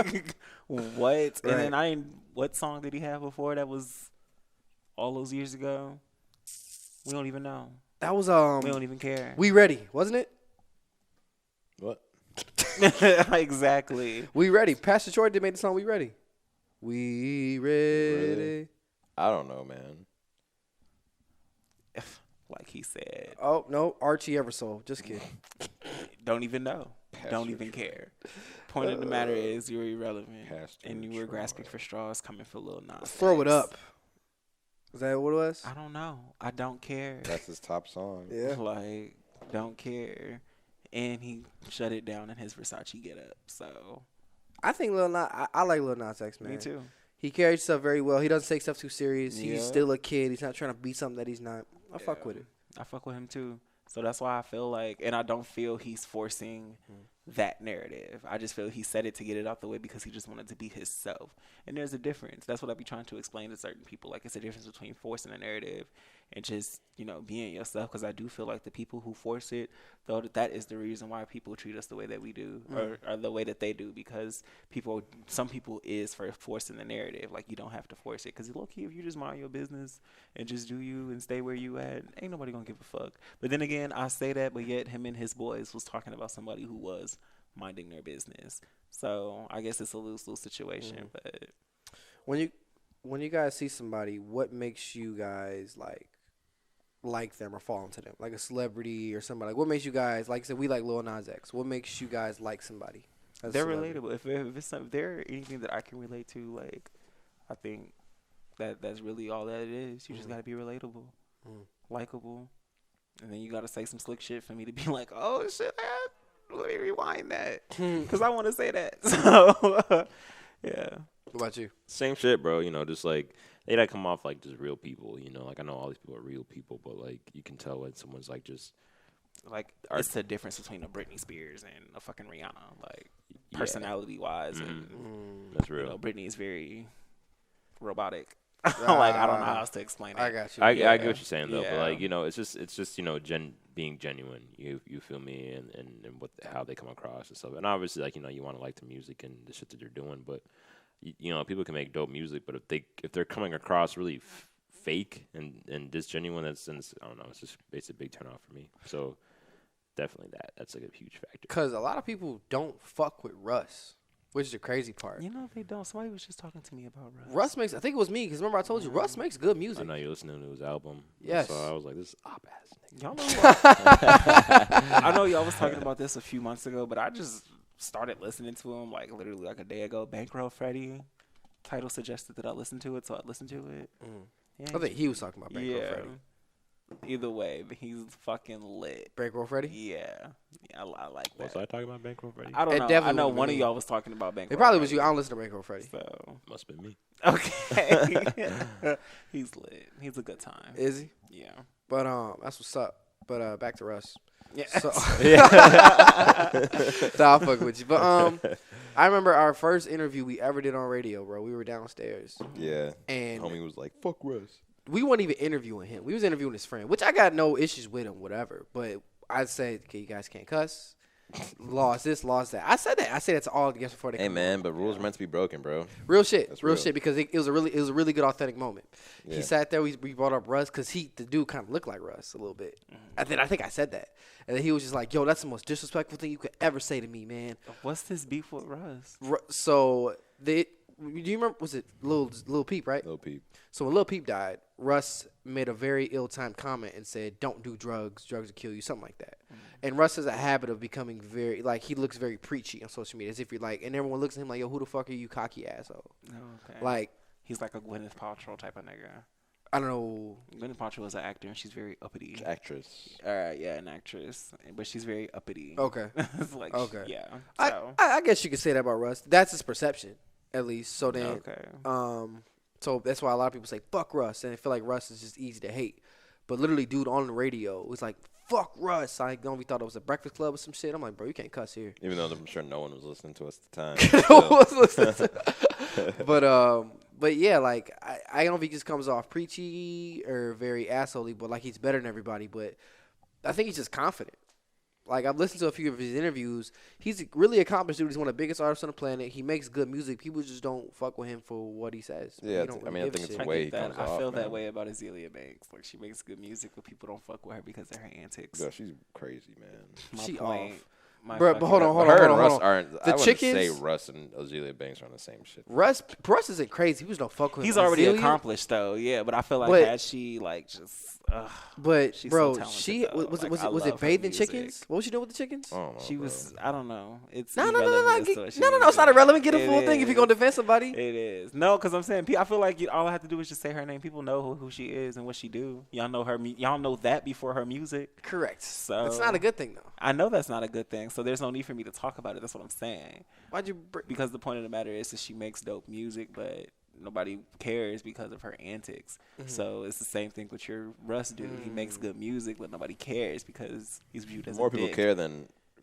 Like, what? Right. And then what song did he have before that was all those years ago? We don't even know. That was, we don't even care. We Ready, wasn't it? What? Exactly. We Ready. Pastor Troy did make the song We Ready. We Ready. Really? I don't know, man. Like he said. Oh, no. Archie Eversole. Just kidding. Don't even know. Don't even care. Point of the matter is you're irrelevant. And you were grasping for straws coming for Lil Nas. Throw it up. Is that what it was? I don't know. I don't care. That's his top song. Yeah. Like, don't care. And he shut it down in his Versace getup. So I think Lil Nas, I like Lil Nas X, man. Me too. He carries himself very well. He doesn't take stuff too serious. Yeah. He's still a kid. He's not trying to be something that he's not. I fuck with it. I fuck with him too. So that's why I feel like, and I don't feel he's forcing that narrative. I just feel he said it to get it out the way because he just wanted to be himself. And there's a difference. That's what I be trying to explain to certain people. Like, it's a difference between forcing a narrative and just, being yourself. Because I do feel like the people who force it, though, that is the reason why people treat us the way that we do or the way that they do. Because some people is for forcing the narrative. Like, you don't have to force it. Because low-key, if you just mind your business and just do you and stay where you at, ain't nobody going to give a fuck. But then again, I say that, but yet him and his boys was talking about somebody who was minding their business. So I guess it's a lose-lose situation. But when you guys see somebody, what makes you guys like them or fall into them? Like a celebrity or somebody. Like, what makes you guys, like I said, we like Lil Nas X. What makes you guys like somebody? They're relatable. If they're anything that I can relate to, like, I think that's really all that it is. You just got to be relatable, likable, and then you got to say some slick shit for me to be like, oh, shit, let me rewind that. Because I want to say that. So, yeah. What about you? Same shit, bro. Just like, they gotta come off like just real people, Like, I know all these people are real people, but, like, you can tell when someone's, like, just... Like, it's the difference between a Britney Spears and a fucking Rihanna. Like, personality-wise. And, that's real. Britney is very robotic. Like, I don't know how else to explain it. I got you. I get what you're saying, though. Yeah. But, like, it's just being genuine. You feel me? And how they come across and stuff. And obviously, like, you want to like the music and the shit that they're doing. But, people can make dope music. But if they're coming across really fake and disgenuine, I don't know. It's a big turnoff for me. So definitely that's like a huge factor. Because a lot of people don't fuck with Russ, which is the crazy part. You know they don't. Somebody was just talking to me about Russ. Russ makes. I think it was me because remember I told you Russ makes good music. I know you're listening to his album. Yes. So I was like, this is op-ass nigga. Y'all know. I know y'all was talking about this a few months ago, but I just started listening to him like literally like a day ago. Bankroll Freddie. Title suggested that I listen to it, so I listened to it. Yeah, I think he was talking about Bankroll Freddie. Either way, but he's fucking lit. Bankroll Freddie? Yeah. I like that. Was I talking about Bankroll Freddie? I don't know. I know one of y'all was talking about Bankroll. It probably was you. I don't listen to Bankroll Freddie. So must have been me. Okay. He's lit. He's a good time. Is he? Yeah. But that's what's up. But back to Russ. Yeah. So, I'll fuck with you. But I remember our first interview we ever did on radio, bro. We were downstairs. Yeah. And homie was like, "Fuck Russ." We weren't even interviewing him. We was interviewing his friend, which I got no issues with him, whatever. But I'd say, okay, you guys can't cuss. Lost this, lost that. I said that. I said that to all the guests before they Hey, come man, on. but rules are meant to be broken, bro. Real shit. That's Real real. shit because it was a really good authentic moment. Yeah. He sat there. We brought up Russ because the dude kind of looked like Russ a little bit. I think I said that. And then he was just like, yo, that's the most disrespectful thing you could ever say to me, man. What's this beef with Russ? So, do you remember, was it Lil Peep, right? Lil Peep. So when Lil Peep died, Russ made a very ill-timed comment and said, don't do drugs. Drugs will kill you, something like that. And Russ has a habit of becoming very, like, he looks very preachy on social media, as if you're like, and everyone looks at him like, yo, who the fuck are you, cocky asshole? Oh, okay. Like, he's like a Gwyneth Paltrow type of nigga. I don't know. Gwyneth Paltrow is an actor, and she's very uppity. Actress. Yeah, an actress, but she's very uppity. Okay. It's like, Okay. Yeah. So. I guess you could say that about Russ. That's his perception, at least. So then, Okay. so that's why a lot of people say, fuck Russ, and I feel like Russ is just easy to hate. But literally, dude on the radio was like, fuck Russ. I we thought it was a Breakfast Club or some shit. I'm like, bro, you can't cuss here. Even though I'm sure no one was listening to us at the time. No one was listening to But yeah, like, I don't think he just comes off preachy or very assholey, but like he's better than everybody. But I think he's just confident. Like, I've listened to a few of his interviews. He's a really accomplished dude. He's one of the biggest artists on the planet. He makes good music. People just don't fuck with him for what he says. Yeah, I mean, I think it's the way he comes off. I feel man. that way about Azealia Banks. Like, she makes good music, but people don't fuck with her because of her antics. Girl, she's crazy, man. She point, off. But hold on. Her and Russ aren't. The I wouldn't chickens? say Russ and Azealia Banks are on the same shit. Russ isn't crazy. He was no fuck with him. He's already Azealia, accomplished, though. Yeah, but I feel like But- had she, like, just... But She's bro, so talented, she though. was Like, it I was it love her bathing music. chickens? What was she doing with the chickens? I don't know, She bro. was... I don't know. It's No. irrelevant as to what she No. was It's not doing. irrelevant. Get a It full thing if you're is. gonna defend somebody. It is. No, because I'm saying, I feel like all I have to do is just say her name. People know who she is and what she do. Y'all know her. Y'all know that before her music. Correct. So It's not a good thing though. I know that's not a good thing. So there's no need for me to talk about it. That's what I'm saying. Why'd you? Because the point of the matter is that she makes dope music, but nobody cares because of her antics. So it's the same thing with your Russ dude. He makes good music, but nobody cares because he's viewed as More a people dick. care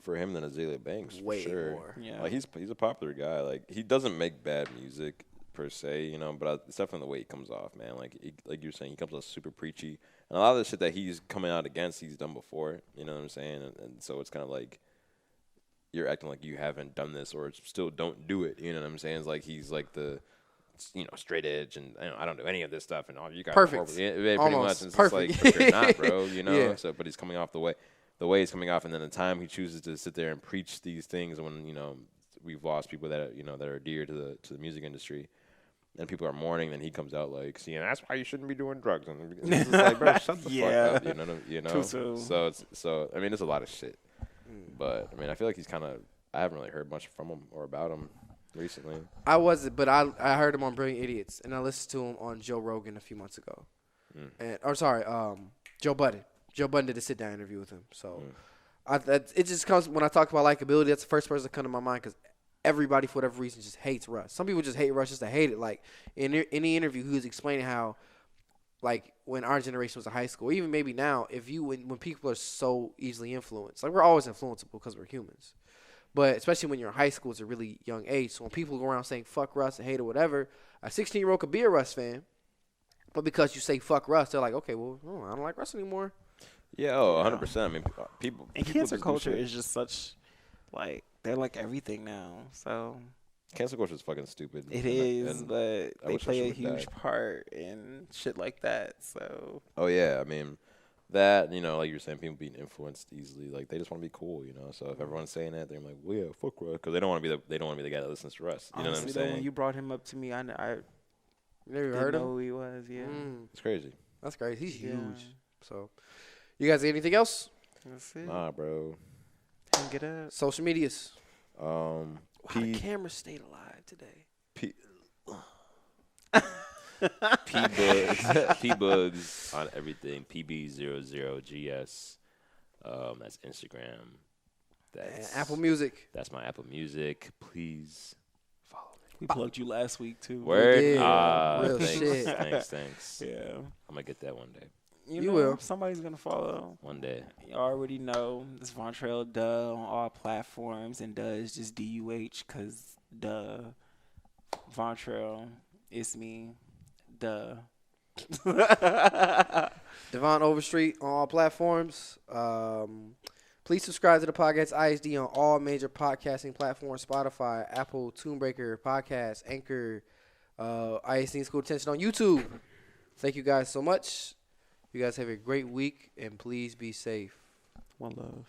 for him than Azealia Banks. For Way sure. more. Yeah. Like he's a popular guy. Like he doesn't make bad music per se, you know, but it's definitely the way he comes off, man. Like like you're saying, he comes off super preachy, and a lot of the shit that he's coming out against, he's done before. You know what I'm saying? And so it's kind of like you're acting like you haven't done this or still don't do it. You know what I'm saying? It's like he's like the straight edge, and I don't do any of this stuff, and all you guys Perfect. Yeah, pretty Almost. much. And it's Perfect. just like, but you're not, bro. You know. Yeah. So, but he's coming off the way he's coming off, and then the time he chooses to sit there and preach these things when we've lost people that that are dear to the music industry, and people are mourning. Then he comes out like, "See, and that's why you shouldn't be doing drugs." And it's just like, bro, shut the fuck up. You know. Too soon. So I mean, it's a lot of shit. But I mean, I feel like he's kind of. I haven't really heard much from him or about him recently. I wasn't, but I heard him on Brilliant Idiots, and I listened to him on Joe Rogan a few months ago. Joe Budden. Joe Budden did a sit-down interview with him. So it just comes when I talk about likability. That's the first person to come to my mind because everybody, for whatever reason, just hates Russ. Some people just hate Russ just to hate it. Like in the interview, he was explaining how, like when our generation was in high school, or even maybe now, when people are so easily influenced, like we're always influenceable because we're humans. But especially when you're in high school, it's a really young age. So when people go around saying fuck Russ and hate or whatever, a 16-year-old could be a Russ fan. But because you say fuck Russ, they're like, okay, well, I don't like Russ anymore. Yeah, 100%. I mean, people. And people cancer just do culture shit. is just such, like, they're like everything now. So Cancel culture is fucking stupid. It And- is, and but I they wish that play shit a would huge die. part in shit like that. So Oh yeah, I mean that, like you're saying, people being influenced easily. Like they just want to be cool, So if everyone's saying that, they're like, well, yeah, fuck Russ, because they don't want to be the guy that listens to Russ. You know what I'm honestly, though, saying? when you brought him up to me, I You never didn't heard know him? who he was. Yeah. It's crazy. That's great. He's Yeah. huge. So, you guys, anything else? That's it. Nah, bro. Hang it up. Social medias. Wow, the P camera stayed alive today. P P Bugs on everything. PB00GS. That's Instagram. And That's Apple Music. That's my Apple Music. Please follow me. We plugged you last week too. Word. did. Ah, Real thanks, shit. thanks. Yeah. I'm gonna get that one day. You You know, will. Somebody's gonna follow. One day. You already know it's Vontrellduh on all platforms, and Duh is just DUH because Duh. Vontrell, it's me. Duh. Devonn Overstreet on all platforms. Please subscribe to the podcast ISD on all major podcasting platforms: Spotify, Apple, Tunebreaker, Podcast, Anchor, ISD School Detention on YouTube. Thank you guys so much. You guys have a great week, and please be safe. One love.